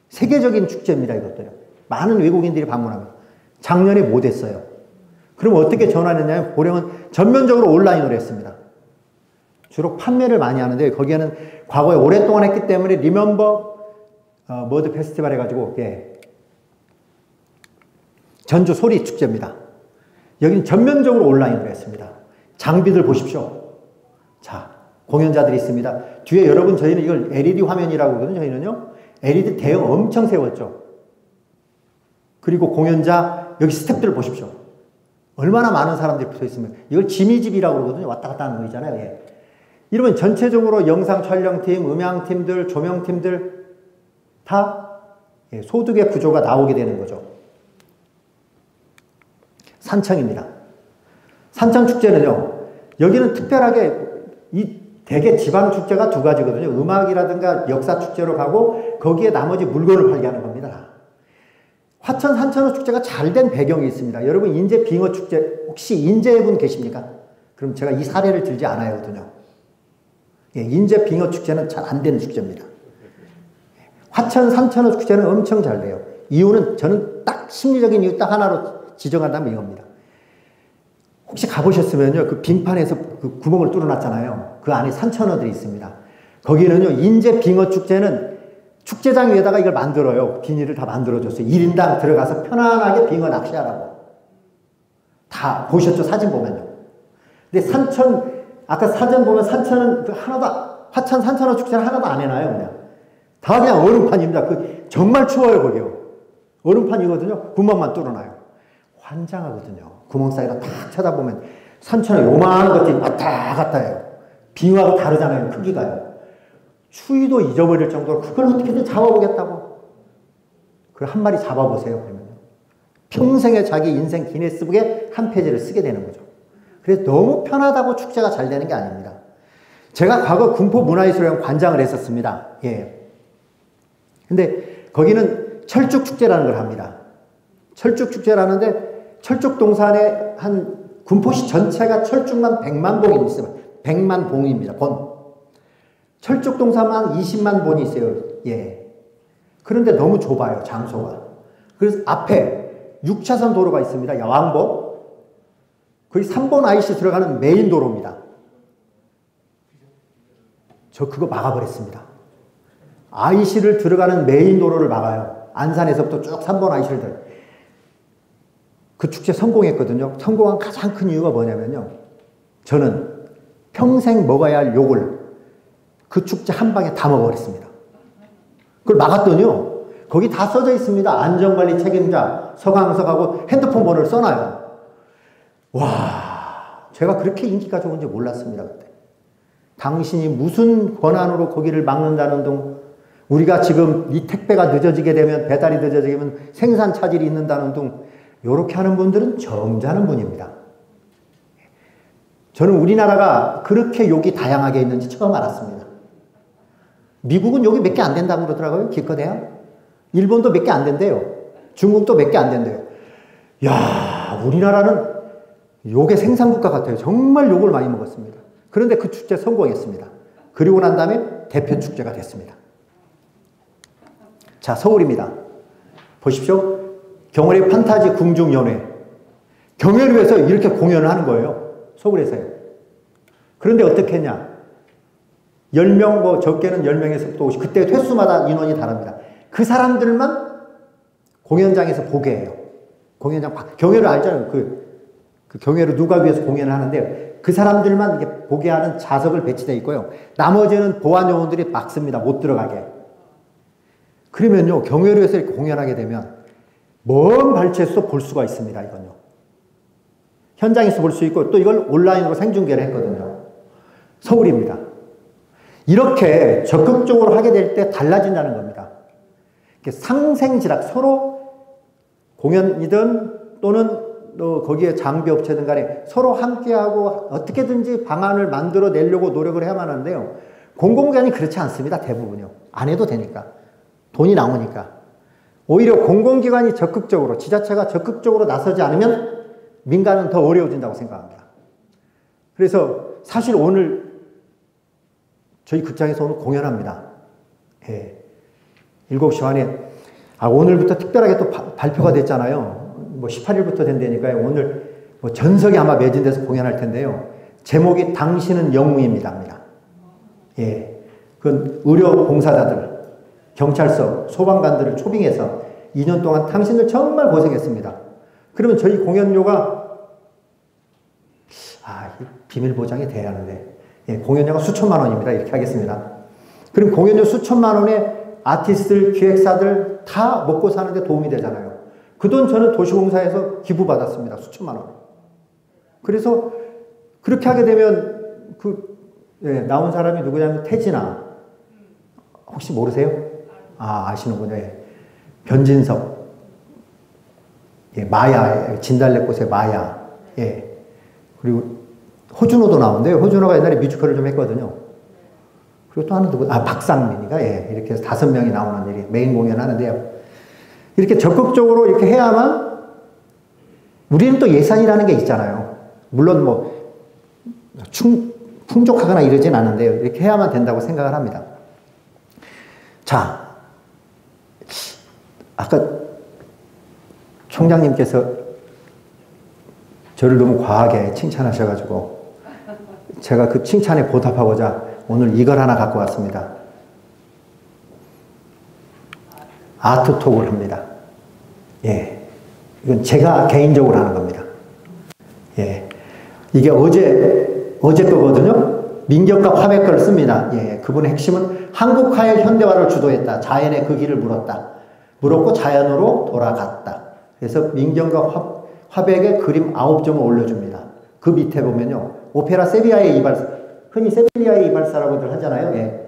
세계적인 축제입니다. 이것도요. 많은 외국인들이 방문합니다. 작년에 못했어요. 그럼 어떻게 전환했냐면 보령은 전면적으로 온라인으로 했습니다. 주로 판매를 많이 하는데 거기에는 과거에 오랫동안 했기 때문에 리멤버 머드 페스티벌 해가지고 전주 소리 축제입니다. 여기는 전면적으로 온라인으로 했습니다. 장비들 보십시오. 자, 공연자들이 있습니다. 뒤에 여러분 저희는 이걸 LED 화면이라고 하거든요. 저희는요. LED 대형 엄청 세웠죠. 그리고 공연자 여기 스태프들 보십시오. 얼마나 많은 사람들이 붙어 있으면 이걸 지미집이라고 그러거든요. 왔다 갔다 하는 거 있잖아요. 예. 이러면 전체적으로 영상 촬영팀, 음향팀들, 조명팀들 다 소득의 구조가 나오게 되는 거죠. 산청입니다. 산청축제는요. 여기는 특별하게 대개 지방축제가 두 가지거든요. 음악이라든가 역사축제로 가고 거기에 나머지 물건을 팔게 하는 겁니다. 화천 산천어 축제가 잘 된 배경이 있습니다. 여러분 인제 빙어 축제 혹시 인제분 계십니까? 그럼 제가 이 사례를 들지 않아야거든요. 인제 빙어 축제는 잘 안 되는 축제입니다. 화천 산천어 축제는 엄청 잘 돼요. 이유는 저는 딱 심리적인 이유 딱 하나로 지정한다면 이겁니다. 혹시 가보셨으면요, 그 빙판에서 그 구멍을 뚫어놨잖아요. 그 안에 산천어들이 있습니다. 거기는요, 인제 빙어 축제는 축제장 위에다가 이걸 만들어요. 비닐을 다 만들어줬어요. 1인당 들어가서 편안하게 빙어 낚시하라고. 다 보셨죠? 사진 보면요. 근데 아까 사진 보면 산천은 화천 산천어 축제는 하나도 안 해놔요, 그냥. 다 그냥 얼음판입니다. 정말 추워요, 거기요. 얼음판이거든요. 구멍만 뚫어놔요. 환장하거든요. 구멍 사이로 탁 쳐다보면 산천어 요만한 것들이 왔다 갔다 해요. 빙어하고 다르잖아요, 크기가요. 추위도 잊어버릴 정도로 그걸 어떻게든 잡아보겠다고. 그걸 한 마리 잡아보세요, 그러면. 평생에 자기 인생 기네스북에 한 페이지를 쓰게 되는 거죠. 그래서 너무 편하다고 축제가 잘 되는 게 아닙니다. 제가 과거 군포문화예술회관 관장을 했었습니다. 예. 근데 거기는 철쭉축제라는 걸 합니다. 철쭉축제라는데 철쭉동산에 한 군포시 전체가 철쭉만 100만 봉이 있어요. 100만 봉입니다. 철쭉동산만 20만 봉이 있어요. 예. 그런데 너무 좁아요. 장소가. 그래서 앞에 6차선 도로가 있습니다. 야왕보. 거기 3번 IC 들어가는 메인 도로입니다. 저 그거 막아버렸습니다. IC를 들어가는 메인 도로를 막아요. 안산에서부터 쭉 3번 IC를 들어요. 그 축제 성공했거든요. 성공한 가장 큰 이유가 뭐냐면요. 저는 평생 먹어야 할 욕을 그 축제 한 방에 다 먹어버렸습니다. 그걸 막았더니요. 거기 다 써져 있습니다. 안전관리 책임자, 서강석하고 핸드폰 번호를 써놔요. 와, 제가 그렇게 인기가 좋은지 몰랐습니다. 그때. 당신이 무슨 권한으로 거기를 막는다는 둥, 우리가 지금 이 택배가 늦어지게 되면, 배달이 늦어지게 되면 생산 차질이 있는다는 둥, 요렇게 하는 분들은 점잖은 분입니다. 저는 우리나라가 그렇게 욕이 다양하게 있는지 처음 알았습니다. 미국은 욕이 몇 개 안 된다고 그러더라고요. 기껏해야. 일본도 몇 개 안 된대요. 중국도 몇 개 안 된대요. 야, 우리나라는 욕의 생산국가 같아요. 정말 욕을 많이 먹었습니다. 그런데 그 축제 성공했습니다. 그리고 난 다음에 대표 축제가 됐습니다. 자, 서울입니다. 보십시오. 경월의 판타지 궁중연회. 경연을 위해서 이렇게 공연을 하는 거예요. 서울에서요. 그런데 어떻게 했냐. 10명, 적게는 10명에서 또 그때 횟수마다 인원이 다릅니다. 그 사람들만 공연장에서 보게 해요. 공연장, 경연을 알잖아요. 그 경연을 누가 위해서 공연을 하는데 그 사람들만 이렇게 보게 하는 좌석을 배치되어 있고요. 나머지는 보안 요원들이 막습니다. 못 들어가게. 그러면요, 경연에서 이렇게 공연하게 되면 먼 발치에서 볼 수가 있습니다. 이건요. 현장에서 볼 수 있고 또 이걸 온라인으로 생중계를 했거든요. 서울입니다. 이렇게 적극적으로 하게 될 때 달라진다는 겁니다. 상생지락, 서로 공연이든 또는 거기에 장비업체든 간에 서로 함께하고 어떻게든지 방안을 만들어 내려고 노력을 해야만 하는데요. 공공기관이 그렇지 않습니다. 대부분요. 안 해도 되니까. 돈이 나오니까. 오히려 공공기관이 적극적으로, 지자체가 적극적으로 나서지 않으면 민간은 더 어려워진다고 생각합니다. 그래서 사실 오늘 저희 극장에서 오늘 공연합니다. 예. 7시 반에, 오늘부터 특별하게 또 발표가 됐잖아요. 뭐 18일부터 된다니까요. 오늘 뭐 전석이 아마 매진돼서 공연할 텐데요. 제목이 당신은 영웅입니다. 예. 그 의료 봉사자들, 경찰서, 소방관들을 초빙해서 2년 동안 당신들 정말 고생했습니다. 그러면 저희 공연료가 비밀 보장이 돼야 하는데, 예, 공연료가 수천만 원입니다. 이렇게 하겠습니다. 그럼 공연료 수천만 원에 아티스트들, 기획사들 다 먹고 사는데 도움이 되잖아요. 그 돈 저는 도시공사에서 기부받았습니다. 수천만 원. 그래서 그렇게 하게 되면 나온 사람이 누구냐면 태진아. 혹시 모르세요? 아시는군요. 예. 변진섭. 예, 마야. 진달래꽃의 마야. 예. 그리고 호준호도 나오는데요. 호준호가 옛날에 뮤지컬을 좀 했거든요. 그리고 또 하나 누구? 박상민이가, 예. 이렇게 해서 5명이 나오는 일이 메인 공연 하는데요. 이렇게 적극적으로 이렇게 해야만 우리는 또 예산이라는 게 있잖아요. 물론 뭐, 풍족하거나 이러진 않은데요. 이렇게 해야만 된다고 생각을 합니다. 자, 아까 총장님께서 저를 너무 과하게 칭찬하셔가지고 제가 그 칭찬에 보답하고자 오늘 이걸 하나 갖고 왔습니다. 아트톡을 합니다. 예. 이건 제가 개인적으로 하는 겁니다. 예. 이게 어제 거거든요. 민경과 화백을 씁니다. 예. 그분의 핵심은 한국화의 현대화를 주도했다. 자연의 그 길을 물었고 자연으로 돌아갔다. 그래서 민경과 화백의 그림 9점을 올려줍니다. 그 밑에 보면요. 오페라 세비야의 이발사, 흔히 세비야의 이발사라고들 하잖아요. 예.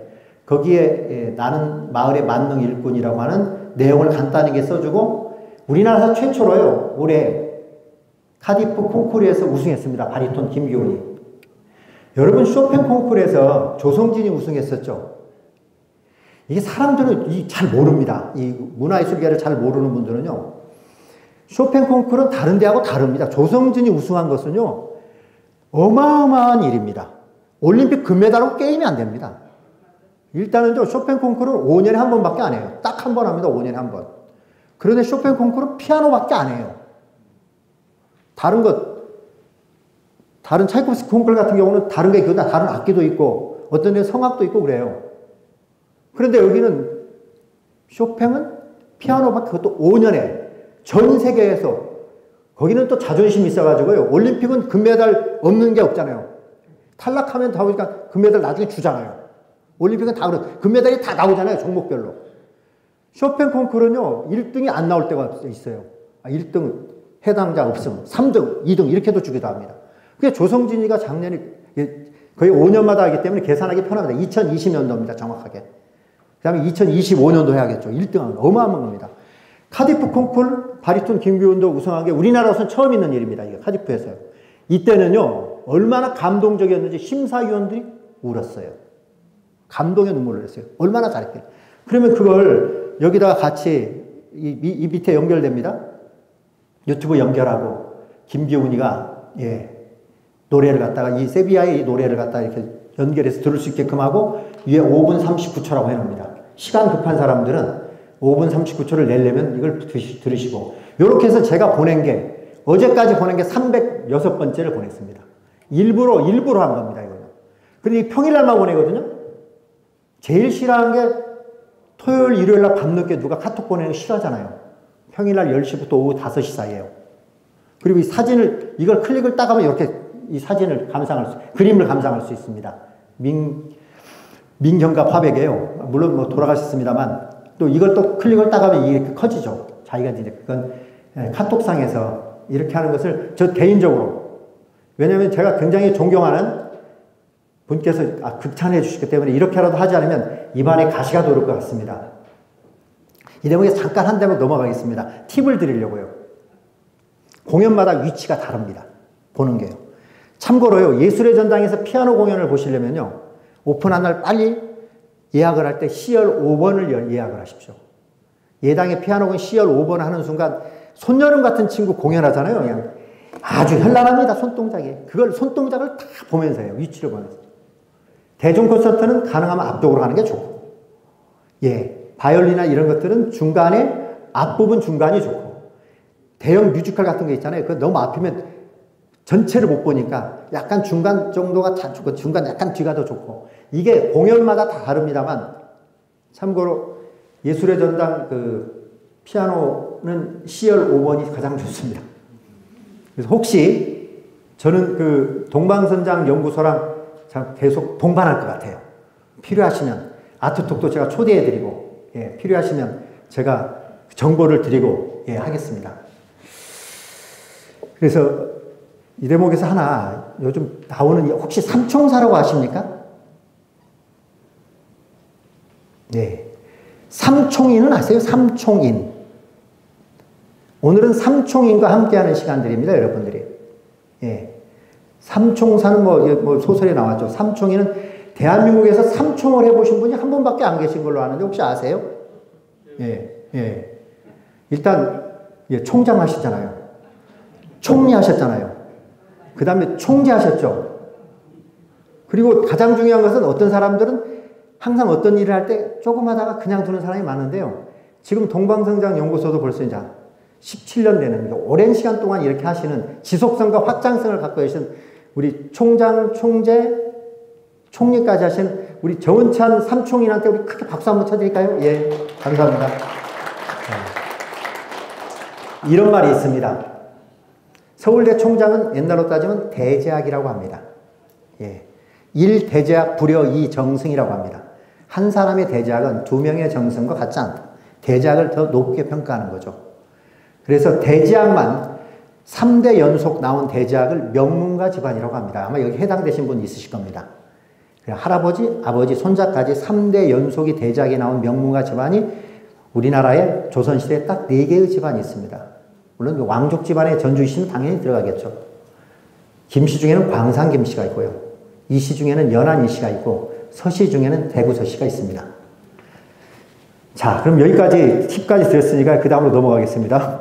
거기에 예, 나는 마을의 만능 일꾼이라고 하는 내용을 간단하게 써주고 우리나라에서 최초로요. 올해 카디프 콩쿠르에서 우승했습니다. 바리톤 김기훈이. 여러분 쇼팽 콩쿠르에서 조성진이 우승했었죠. 이게 사람들은 잘 모릅니다. 이 문화예술계를 잘 모르는 분들은요. 쇼팽 콩쿠르는 다른 데하고 다릅니다. 조성진이 우승한 것은요. 어마어마한 일입니다. 올림픽 금메달은 게임이 안 됩니다. 일단은 쇼팽 콩쿠르는 5년에 한 번밖에 안 해요. 딱 한 번 합니다. 5년에 한 번. 그런데 쇼팽 콩쿠르는 피아노밖에 안 해요. 다른 차이코프스키 콩쿠르 같은 경우는 다른 게 있거든요. 다른 악기도 있고 어떤 데는 성악도 있고 그래요. 그런데 여기는 쇼팽은 피아노밖에 그것도 5년에 전 세계에서 거기는 또 자존심이 있어가지고요. 올림픽은 금메달 없는 게 없잖아요. 탈락하면 다 보니까 금메달 나중에 주잖아요. 올림픽은 다 그런 금메달이 다 나오잖아요. 종목별로. 쇼팽 콩쿠르는요. 1등이 안 나올 때가 있어요. 1등 해당자 없음. 3등, 2등 이렇게도 주기도 합니다. 그게 조성진이가 작년에 거의 5년마다 하기 때문에 계산하기 편합니다. 2020년도입니다. 정확하게. 그 다음에 2025년도 해야겠죠. 1등하면 어마어마한 겁니다. 카디프 콩쿠르 바리톤 김기훈도 우승한 게 우리나라로서는 처음 있는 일입니다. 이게 카디프에서요. 이때는요. 얼마나 감동적이었는지 심사위원들이 울었어요. 감동의 눈물을 흘렸어요. 얼마나 잘했길래. 그러면 그걸 여기다가 같이 이 밑에 연결됩니다. 유튜브 연결하고 김기훈이가 노래를 갖다가 이 세비야의 이 노래를 갖다가 이렇게 연결해서 들을 수 있게끔 하고 위에 5분 39초라고 해놓습니다. 시간 급한 사람들은 5분 39초를 내려면 이걸 들으시고 이렇게 해서 제가 보낸 게 어제까지 보낸 게 306번째를 보냈습니다. 일부러 한 겁니다. 이거는. 근데 평일날만 보내거든요. 제일 싫어하는 게 토요일, 일요일날 밤늦게 누가 카톡 보내는 거 싫어하잖아요. 평일날 10시부터 오후 5시 사이에요. 그리고 이 사진을, 이걸 클릭을 딱 하면 이렇게 이 사진을 그림을 감상할 수 있습니다. 민경과 화백이에요. 물론 뭐 돌아가셨습니다만 또 이걸 또 클릭을 딱 하면 이렇게 커지죠. 자기가 이제 그건 카톡상에서 이렇게 하는 것을 저 개인적으로 왜냐하면 제가 굉장히 존경하는 분께서 극찬해 주시기 때문에 이렇게라도 하지 않으면 입안에 가시가 도를 것 같습니다. 이 대목에 잠깐 한 대목 넘어가겠습니다. 팁을 드리려고요. 공연마다 위치가 다릅니다. 보는 게요. 참고로요, 예술의 전당에서 피아노 공연을 보시려면요, 오픈한 날 빨리 예약을 할 때 C열 5번을 예약을 하십시오. 예당의 피아노 공연 C열 5번 하는 순간 손여름 같은 친구 공연하잖아요. 그냥 아주 현란합니다. 손동작이. 그걸 손동작을 다 보면서 해요. 위치를 보면서. 대중 콘서트는 가능하면 앞쪽으로 가는 게 좋고, 예, 바이올린이나 이런 것들은 중간에 앞부분 중간이 좋고, 대형 뮤지컬 같은 게 있잖아요. 그거 너무 앞이면 전체를 못 보니까 약간 중간 정도가 다 좋고, 중간 약간 뒤가 더 좋고, 이게 공연마다 다 다릅니다만, 참고로 예술의 전당 그 피아노는 C열 5번이 가장 좋습니다. 그래서 혹시 저는 그 동방선장 연구소랑 계속 동반할 것 같아요. 필요하시면 아트톡도 제가 초대해드리고, 예, 필요하시면 제가 정보를 드리고, 예, 하겠습니다. 그래서 이 대목에서 하나 요즘 나오는, 혹시 삼총사라고 아십니까? 네. 삼총인은 아세요? 삼총인. 오늘은 삼총인과 함께하는 시간들입니다, 여러분들이. 예. 삼총사는 뭐 소설에 나왔죠. 삼총인은 대한민국에서 삼총을 해보신 분이 한 분밖에 안 계신 걸로 아는데 혹시 아세요? 예, 예. 일단, 예, 총장 하시잖아요. 총리 하셨잖아요. 그 다음에 총재 하셨죠. 그리고 가장 중요한 것은 어떤 사람들은 항상 어떤 일을 할 때 조금 하다가 그냥 두는 사람이 많은데요. 지금 동방성장 연구소도 벌써 이제 17년 되는, 오랜 시간 동안 이렇게 하시는 지속성과 확장성을 갖고 계신 우리 총장, 총재, 총리까지 하신 우리 정은찬 삼총인한테 우리 크게 박수 한번 쳐드릴까요? 예, 감사합니다. 이런 말이 있습니다. 서울대 총장은 옛날로 따지면 대제학이라고 합니다. 예. 1대제학 불여 2정승이라고 합니다. 한 사람의 대제학은 2명의 정승과 같지 않다. 대제학을 더 높게 평가하는 거죠. 그래서 대제학만 3대 연속 나온 대제학을 명문가 집안이라고 합니다. 아마 여기 해당되신 분 있으실 겁니다. 할아버지, 아버지, 손자까지 3대 연속이 대제학이 나온 명문가 집안이 우리나라에 조선시대에 딱 4개의 집안이 있습니다. 물론 왕족 집안의 전주시는 당연히 들어가겠죠. 김씨 중에는 광산 김씨가 있고요. 이씨 중에는 연안 이씨가 있고, 서씨 중에는 대구 서씨가 있습니다. 자, 그럼 여기까지 팁까지 드렸으니까 그 다음으로 넘어가겠습니다.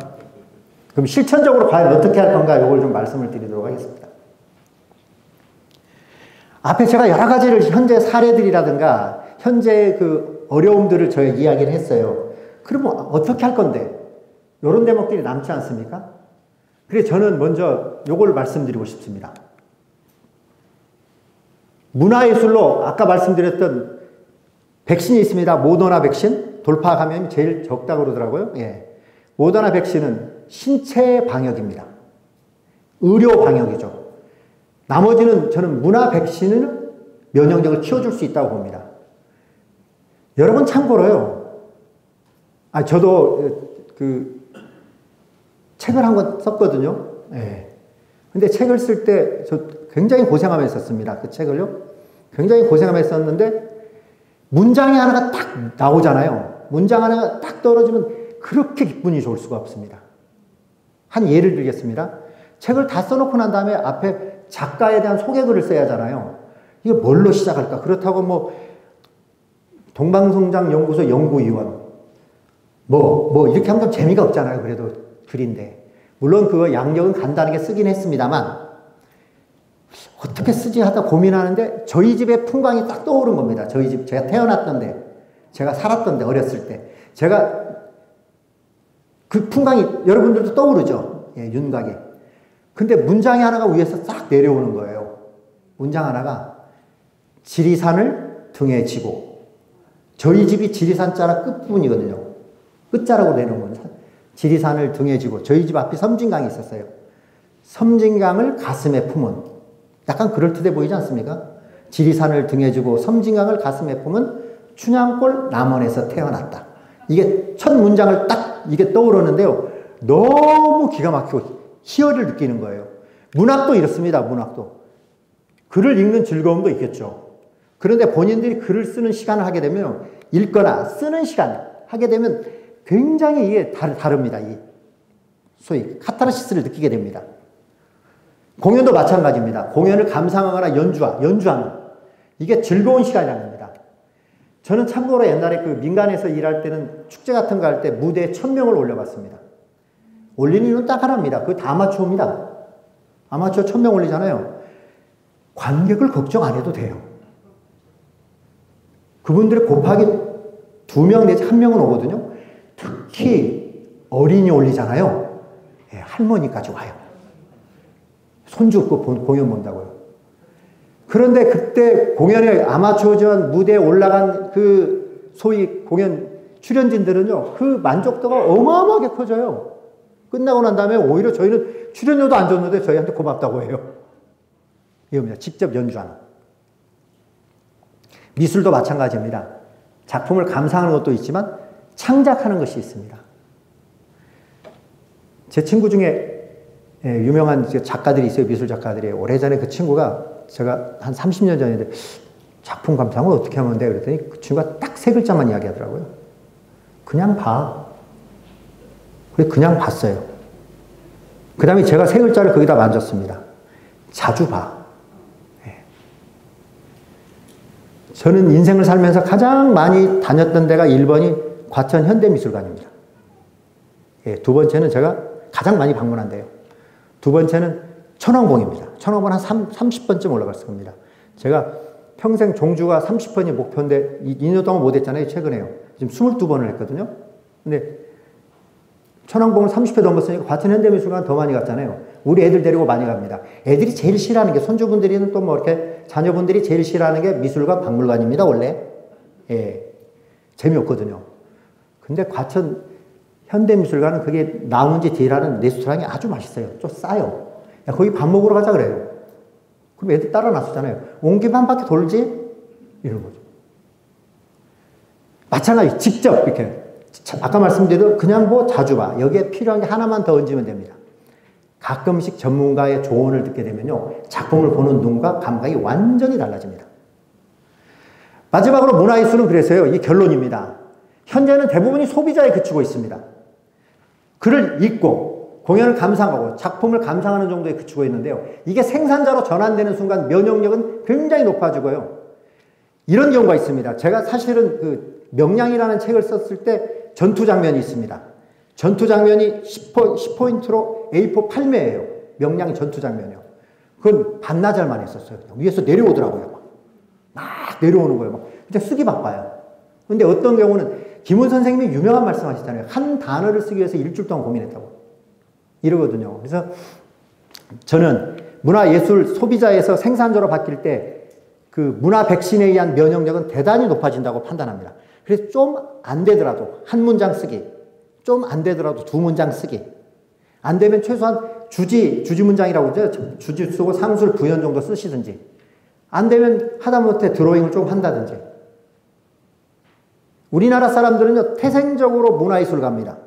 그럼 실천적으로 과연 어떻게 할 건가 이걸 좀 말씀을 드리도록 하겠습니다. 앞에 제가 여러 가지를 현재 사례들이라든가 현재 그 어려움들을 저희 이야기를 했어요. 그러면 어떻게 할 건데? 이런 대목들이 남지 않습니까? 그래서 저는 먼저 요걸 말씀드리고 싶습니다. 문화예술로 아까 말씀드렸던 백신이 있습니다. 모더나 백신. 돌파 감염이 제일 적다고 그러더라고요. 예. 모더나 백신은 신체 방역입니다. 의료 방역이죠. 나머지는 저는 문화 백신은 면역력을 키워줄 수 있다고 봅니다. 여러분 참고로요. 저도 책을 한 권 썼거든요. 예. 근데 책을 쓸 때 저 굉장히 고생하면서 썼습니다. 그 책을요. 굉장히 고생하면서 썼는데 문장이 하나가 딱 나오잖아요. 문장 하나가 딱 떨어지면 그렇게 기분이 좋을 수가 없습니다. 한 예를 들겠습니다. 책을 다 써놓고 난 다음에 앞에 작가에 대한 소개글을 써야 하잖아요. 이거 뭘로 시작할까? 그렇다고 뭐 동방성장 연구소 연구위원 뭐 이렇게 하면 재미가 없잖아요. 그래도 글인데. 물론 그거 양력은 간단하게 쓰긴 했습니다만 어떻게 쓰지 하다 고민하는데 저희 집의 풍광이 딱 떠오른 겁니다. 저희 집, 제가 태어났던 데, 제가 살았던 데, 어렸을 때. 제가 그 풍광이 여러분들도 떠오르죠? 예, 윤곽에. 근데 문장이 하나가 위에서 싹 내려오는 거예요. 문장 하나가 지리산을 등에 지고, 저희 집이 지리산 자락 끝부분이거든요. 끝자락으로 내려온 겁니다. 지리산을 등에 지고, 저희 집 앞에 섬진강이 있었어요. 섬진강을 가슴에 품은, 약간 그럴듯해 보이지 않습니까? 지리산을 등에 지고 섬진강을 가슴에 품은 춘향골 남원에서 태어났다. 이게 첫 문장을 딱 이게 떠오르는데요. 너무 기가 막히고 희열을 느끼는 거예요. 문학도 이렇습니다. 문학도. 글을 읽는 즐거움도 있겠죠. 그런데 본인들이 글을 쓰는 시간을 하게 되면, 읽거나 쓰는 시간 하게 되면 굉장히 이게 다릅니다. 이 소위 카타르시스를 느끼게 됩니다. 공연도 마찬가지입니다. 공연을 감상하거나 연주하는 이게 즐거운 시간이라는 겁니다. 저는 참고로 옛날에 그 민간에서 일할 때는 축제 같은 거 할 때 무대에 1000명을 올려봤습니다. 올리는 이유는 딱 하나입니다. 그게 다 아마추어입니다. 아마추어 1000명 올리잖아요. 관객을 걱정 안 해도 돼요. 그분들이 곱하기 2명 내지 1명은 오거든요. 특히 어린이 올리잖아요. 예, 할머니까지 와요. 손주 없고 공연 본다고요. 그런데 그때 공연에 아마추어지만 무대에 올라간 그 소위 공연 출연진들은요, 그 만족도가 어마어마하게 커져요. 끝나고 난 다음에 오히려 저희는 출연료도 안 줬는데 저희한테 고맙다고 해요. 이겁니다. 직접 연주하는. 미술도 마찬가지입니다. 작품을 감상하는 것도 있지만 창작하는 것이 있습니다. 제 친구 중에 유명한 작가들이 있어요. 미술 작가들이. 오래전에 그 친구가 제가 한 30년 전인데 작품 감상을 어떻게 하면 돼? 그랬더니 그 친구가 딱 3글자만 이야기하더라고요. 그냥 봐. 그래, 그냥 봤어요. 그 다음에 제가 3글자를 거기다 만졌습니다. 자주 봐. 저는 인생을 살면서 가장 많이 다녔던 데가 1번이 과천 현대미술관입니다. 예, 2번째는 제가 가장 많이 방문한 데요. 2번째는 천왕봉입니다. 천왕봉 한 30번쯤 올라갔을 겁니다. 제가 평생 종주가 30번이 목표인데 2년 동안 못 했잖아요. 최근에요. 지금 22번을 했거든요. 근데 천왕봉을 30회 넘었으니까 과천 현대미술관 더 많이 갔잖아요. 우리 애들 데리고 많이 갑니다. 애들이 제일 싫어하는 게, 손주분들이는 또 뭐 이렇게 자녀분들이 제일 싫어하는 게 미술관, 박물관입니다, 원래. 예. 재미없거든요. 근데 과천 현대미술관은 그게 나운지 뒤라는 레스토랑이 아주 맛있어요. 좀 싸요. 야, 거기 밥 먹으러 가자 그래요. 그럼 애들 따라 나서잖아요. 온 김에 한 바퀴 돌지? 이런 거죠. 마찬가지, 직접 이렇게. 아까 말씀드린 그냥 뭐 자주 봐. 여기에 필요한 게 하나만 더 얹으면 됩니다. 가끔씩 전문가의 조언을 듣게 되면요, 작품을 보는 눈과 감각이 완전히 달라집니다. 마지막으로 문화예술은 그래서요, 이 결론입니다. 현재는 대부분이 소비자에 그치고 있습니다. 글을 읽고 공연을 감상하고 작품을 감상하는 정도에 그치고 있는데요, 이게 생산자로 전환되는 순간 면역력은 굉장히 높아지고요. 이런 경우가 있습니다. 제가 사실은 그 명량이라는 책을 썼을 때 전투 장면이 있습니다. 전투 장면이 10포인트로 A4 8매예요. 명량 전투 장면이요. 그건 반나절만 했었어요. 위에서 내려오더라고요. 막 내려오는 거예요. 막. 근데 쓰기 바빠요. 근데 어떤 경우는 김훈 선생님이 유명한 말씀 하시잖아요. 한 단어를 쓰기 위해서 일주일 동안 고민했다고. 이러거든요. 그래서 저는 문화예술 소비자에서 생산자로 바뀔 때 그 문화 백신에 의한 면역력은 대단히 높아진다고 판단합니다. 그래서 좀 안 되더라도 한 문장 쓰기, 좀 안 되더라도 2문장 쓰기, 안 되면 최소한 주지 문장이라고 그러죠. 주지 쓰고 상술 부연 정도 쓰시든지, 안 되면 하다못해 드로잉을 좀 한다든지. 우리나라 사람들은요, 태생적으로 문화예술가입니다.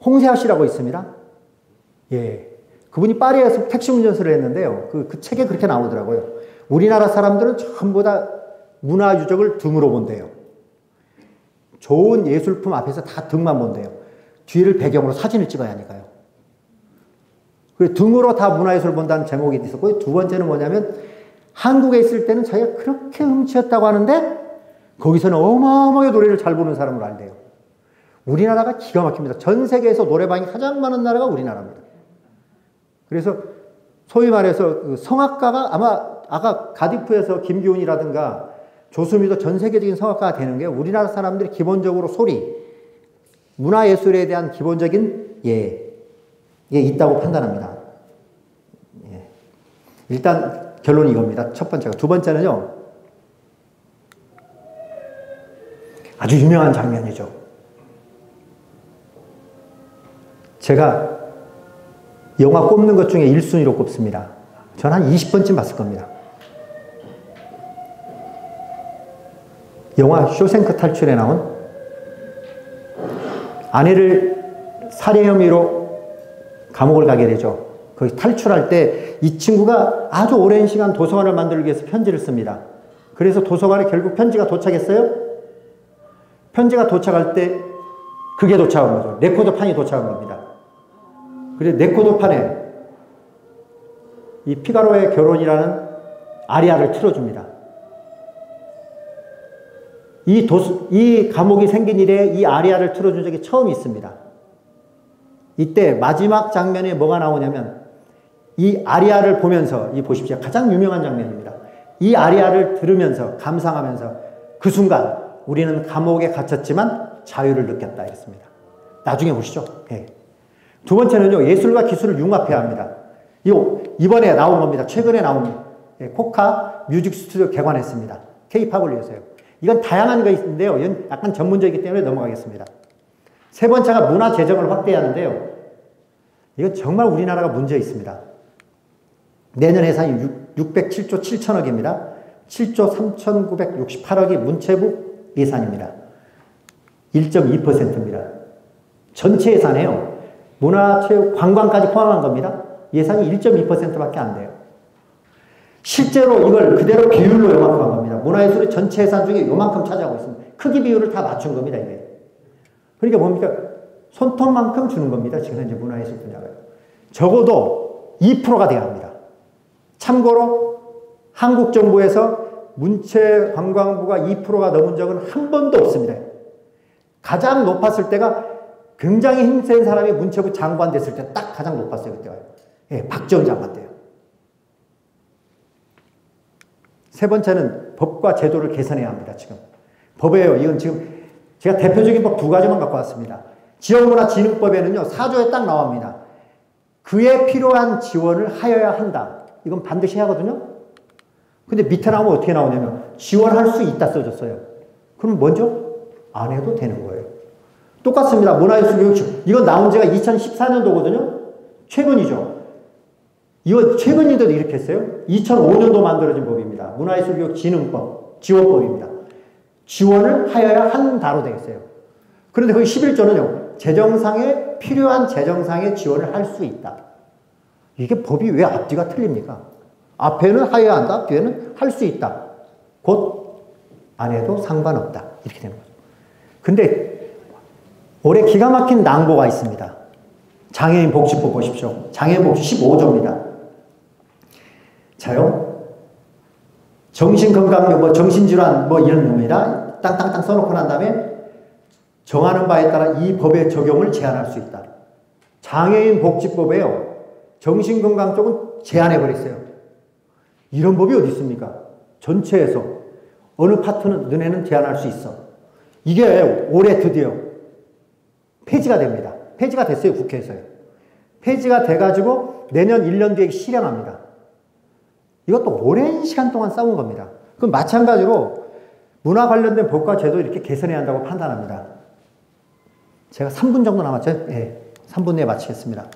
홍세아 씨라고 있습니다. 예. 그분이 파리에서 택시 운전수를 했는데요. 그 책에 그렇게 나오더라고요. 우리나라 사람들은 전부 다 문화 유적을 등으로 본대요. 좋은 예술품 앞에서 다 등만 본대요. 뒤를 배경으로 사진을 찍어야 하니까요. 그래서 등으로 다 문화예술을 본다는 제목이 있었고요. 2번째는 뭐냐면, 한국에 있을 때는 자기가 그렇게 음치였다고 하는데 거기서는 어마어마하게 노래를 잘 부르는 사람으로 알대요. 우리나라가 기가 막힙니다. 전 세계에서 노래방이 가장 많은 나라가 우리나라입니다. 그래서 소위 말해서 그 성악가가 아마 아까 가디프에서 김기훈이라든가 조수미도 전 세계적인 성악가가 되는 게 우리나라 사람들이 기본적으로 소리, 문화예술에 대한 기본적인 있다고 판단합니다. 예. 일단 결론이 이겁니다. 첫 번째가. 2번째는요, 아주 유명한 장면이죠. 제가 영화 꼽는 것 중에 1순위로 꼽습니다. 전 한 20번쯤 봤을 겁니다. 영화 쇼생크 탈출에 나온 아내를 살해 혐의로 감옥을 가게 되죠. 거기 탈출할 때 이 친구가 아주 오랜 시간 도서관을 만들기 위해서 편지를 씁니다. 그래서 도서관에 결국 편지가 도착했어요. 편지가 도착할 때 그게 도착한 거죠. 레코드판이 도착한 겁니다. 그래서 레코드판에 이 피가로의 결혼이라는 아리아를 틀어줍니다. 이 감옥이 생긴 이래 이 아리아를 틀어준 적이 처음 있습니다. 이때 마지막 장면에 뭐가 나오냐면 이 아리아를 보면서 이 보십시오. 가장 유명한 장면입니다. 이 아리아를 들으면서 감상하면서 그 순간 우리는 감옥에 gat혔지만 자유를 느꼈다 이랬습니다. 나중에 보시죠. 네. 두 번째는요. 예술과 기술을 융합해야 합니다. 이번에 나온 겁니다. 최근에 나온 코카 뮤직 스튜디오 개관했습니다. K-팝을 위해서요. 이건 다양한 거 있는데요. 이건 약간 전문적이기 때문에 넘어가겠습니다. 세 번째가 문화 재정을 확대하는데요. 이건 정말 우리나라가 문제 있습니다. 내년 예산이 607조 7천억입니다. 7조 3,968억이 문체부 예산입니다. 1.2%입니다. 전체 예산에요. 문화체육, 관광까지 포함한 겁니다. 예산이 1.2%밖에 안 돼요. 실제로 이걸 그대로 비율로 요만큼 한 겁니다. 문화예술의 전체 예산 중에 요만큼 차지하고 있습니다. 크기 비율을 다 맞춘 겁니다, 이게. 그러니까 뭡니까? 손톱만큼 주는 겁니다. 지금 현재 문화예술 분야가요. 적어도 2%가 돼야 합니다. 참고로 한국 정부에서 문체관광부가 2%가 넘은 적은 한 번도 없습니다. 가장 높았을 때가 굉장히 힘센 사람이 문체부 장관 됐을 때 딱 가장 높았어요. 그때가. 예, 박지원 장관 때요. 세 번째는 법과 제도를 개선해야 합니다. 지금. 법에요. 이건 지금 제가 대표적인 법 두 가지만 갖고 왔습니다. 지역문화진흥법에는요. 4조에 딱 나옵니다. 그에 필요한 지원을 하여야 한다. 이건 반드시 해야 하거든요. 근데 밑에 나오면 어떻게 나오냐면 지원할 수 있다 써졌어요. 그럼 먼저 안 해도 되는 거예요. 똑같습니다. 문화예술교육청. 이거 나온 지가 2014년도거든요. 최근이죠. 이거 최근인데도 이렇게 했어요. 2005년도 만들어진 법입니다. 문화예술교육진흥법, 지원법입니다. 지원을 하여야 한다로 되어 있어요. 그런데 거기 11조는요. 재정상에 필요한 재정상의 지원을 할 수 있다. 이게 법이 왜 앞뒤가 틀립니까? 앞에는 하여야 한다. 뒤에는 할 수 있다. 곧 안 해도 상관없다. 이렇게 되는 거죠. 근데 올해 기가 막힌 낭보가 있습니다. 장애인 복지법 보십시오. 장애인 복지 15조입니다. 자요. 정신건강, 정신질환, 이런 놈이라 땅땅땅 써놓고 난 다음에 정하는 바에 따라 이 법의 적용을 제한할 수 있다. 장애인 복지법에요. 정신건강 쪽은 제한해버렸어요. 이런 법이 어디 있습니까? 전체에서 어느 파트는 너네는 제한할 수 있어. 이게 올해 드디어 폐지가 됩니다. 폐지가 됐어요. 국회에서요. 폐지가 돼가지고 내년 1년 뒤에 실행합니다. 이것도 오랜 시간 동안 싸운 겁니다. 그럼 마찬가지로 문화 관련된 법과 제도 이렇게 개선해야 한다고 판단합니다. 제가 3분 정도 남았죠? 네, 3분 내에 마치겠습니다.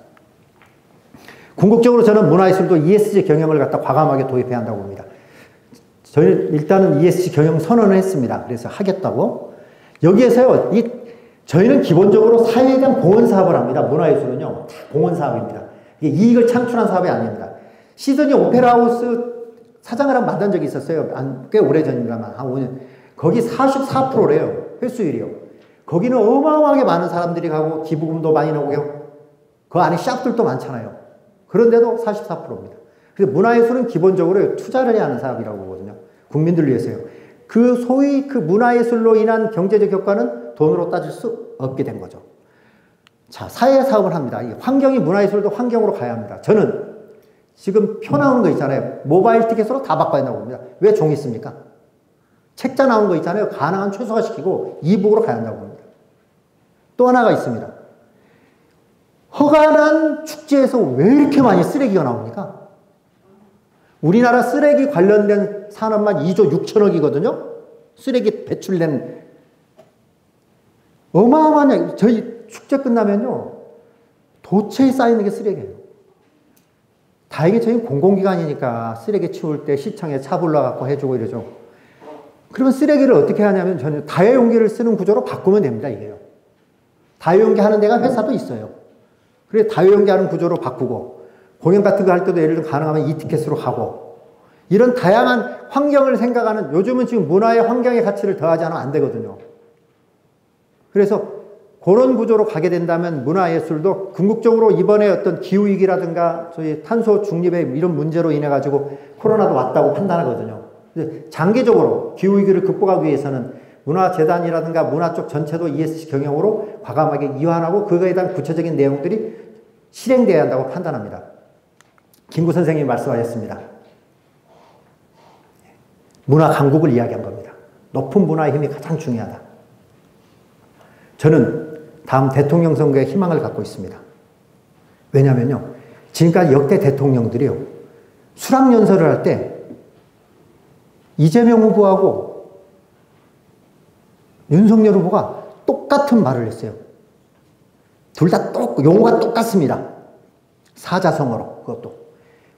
궁극적으로 저는 문화예술도 ESG 경영을 갖다 과감하게 도입해야 한다고 봅니다. 저희는 일단은 ESG 경영 선언을 했습니다. 그래서 하겠다고. 여기에서요, 저희는 기본적으로 사회에 대한 공헌 사업을 합니다. 문화예술은요, 다 공헌 사업입니다. 이게 이익을 창출한 사업이 아닙니다. 시드니 오페라 하우스 사장을 한번 만난 적이 있었어요. 꽤 오래전입니다만, 한 5년. 거기 44%래요. 회수율이요. 거기는 어마어마하게 많은 사람들이 가고 기부금도 많이 나오고요. 그 안에 샵들도 많잖아요. 그런데도 44%입니다. 그래서 문화예술은 기본적으로 투자를 해야 하는 사업이라고 보거든요. 국민들을 위해서요. 그 소위 그 문화예술로 인한 경제적 효과는 돈으로 따질 수 없게 된 거죠. 자, 사회 사업을 합니다. 이 환경이 문화예술도 환경으로 가야 합니다. 저는 지금 표 나오는 거 있잖아요. 모바일 티켓으로 다 바꿔야 한다고 봅니다. 왜 종이 씁니까? 책자 나오는 거 있잖아요. 가능한 최소화시키고 이북으로 가야 한다고 봅니다. 또 하나가 있습니다. 허가난 축제에서 왜 이렇게 많이 쓰레기가 나옵니까? 우리나라 쓰레기 관련된 산업만 2조 6천억이거든요. 쓰레기 배출된 어마어마한 저희 축제 끝나면요. 도처에 쌓이는 게 쓰레기예요. 다행히 저희는 공공기관이니까 쓰레기 치울 때 시청에 차 불러갖고 해주고 이러죠. 그러면 쓰레기를 어떻게 하냐면 저는 다회용기를 쓰는 구조로 바꾸면 됩니다. 이게요. 다회용기 하는 데가 회사도 있어요. 그래서 다회용기 하는 구조로 바꾸고 공연 같은 거 할 때도 예를 들어 가능하면 이티켓으로 하고 이런 다양한 환경을 생각하는 요즘은 지금 문화의 환경의 가치를 더하지 않으면 안 되거든요. 그래서 그런 구조로 가게 된다면 문화예술도 궁극적으로 이번에 어떤 기후위기라든가 저희 탄소 중립의 이런 문제로 인해 가지고 코로나도 왔다고 판단하거든요. 장기적으로 기후위기를 극복하기 위해서는 문화재단이라든가 문화 쪽 전체도 ESG 경영으로 과감하게 이완하고 그거에 대한 구체적인 내용들이 실행되어야 한다고 판단합니다. 김구 선생님이 말씀하셨습니다. 문화 강국을 이야기한 겁니다. 높은 문화의 힘이 가장 중요하다. 저는 다음 대통령 선거에 희망을 갖고 있습니다. 왜냐면요. 지금까지 역대 대통령들이요. 수락연설을 할 때 이재명 후보하고 윤석열 후보가 똑같은 말을 했어요. 둘 다 용어가 똑같습니다. 사자성어로 그것도.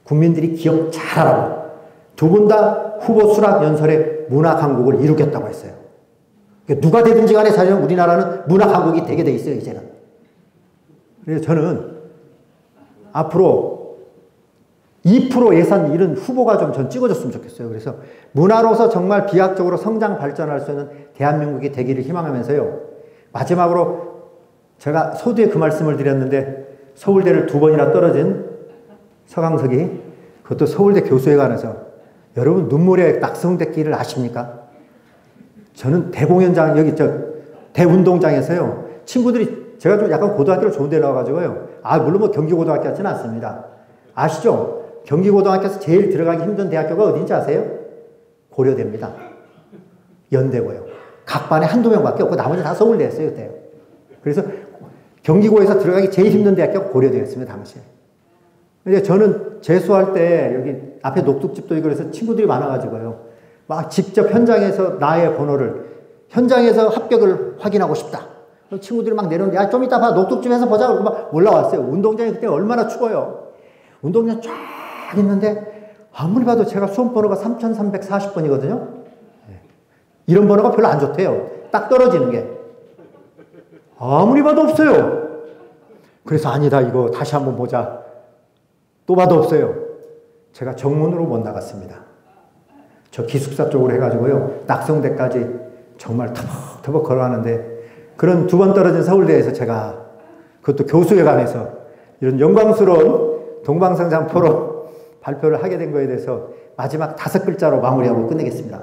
국민들이 기억 잘하라고. 두 분 다 후보 수락 연설에 문화 강국을 이루겠다고 했어요. 누가 되든지 간에 사실 우리나라는 문화 강국이 되게 돼 있어요, 이제는. 그래서 저는 앞으로 2% 예산 이런 후보가 좀 전 찍어줬으면 좋겠어요. 그래서 문화로서 정말 비약적으로 성장 발전할 수 있는 대한민국이 되기를 희망하면서요. 마지막으로 제가 서두에 그 말씀을 드렸는데 서울대를 2번이나 떨어진 서강석이 그것도 서울대 교수에 관해서 여러분 눈물의 낙성됐기를 아십니까? 저는 대공연장 여기 대운동장에서요. 친구들이 제가 좀 약간 고등학교를 좋은 데 나와가지고요. 물론 뭐 경기고등학교 같지는 않습니다. 아시죠? 경기고등학교에서 제일 들어가기 힘든 대학교가 어딘지 아세요? 고려대입니다. 연대고요. 각 반에 한두 명밖에 없고 나머지 다 서울대였어요, 그때요. 그래서 경기고에서 들어가기 제일 힘든 대학교가 고려대였습니다, 당시에. 근데 저는 재수할 때 여기 앞에 녹두집도 있고 그래서 친구들이 많아가지고요. 막 직접 현장에서 나의 번호를 현장에서 합격을 확인하고 싶다. 친구들이 막 내려오는데 야, 좀 이따 봐. 녹두집에서 보자. 그러고 막 올라왔어요. 운동장이 그때 얼마나 추워요. 운동장 쫙 있는데 아무리 봐도 제가 수험 번호가 3340번이거든요. 이런 번호가 별로 안 좋대요. 딱 떨어지는 게. 아무리 봐도 없어요. 그래서 아니다. 이거 다시 한번 보자. 또 봐도 없어요. 제가 정문으로 못 나갔습니다. 저 기숙사 쪽으로 해가지고요. 낙성대까지 정말 터벅터벅 걸어가는데 그런 2번 떨어진 서울대에서 제가 그것도 교수에 관해서 이런 영광스러운 동방상장포로 발표를 하게 된 거에 대해서 마지막 5글자로 마무리하고 끝내겠습니다.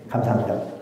감사합니다.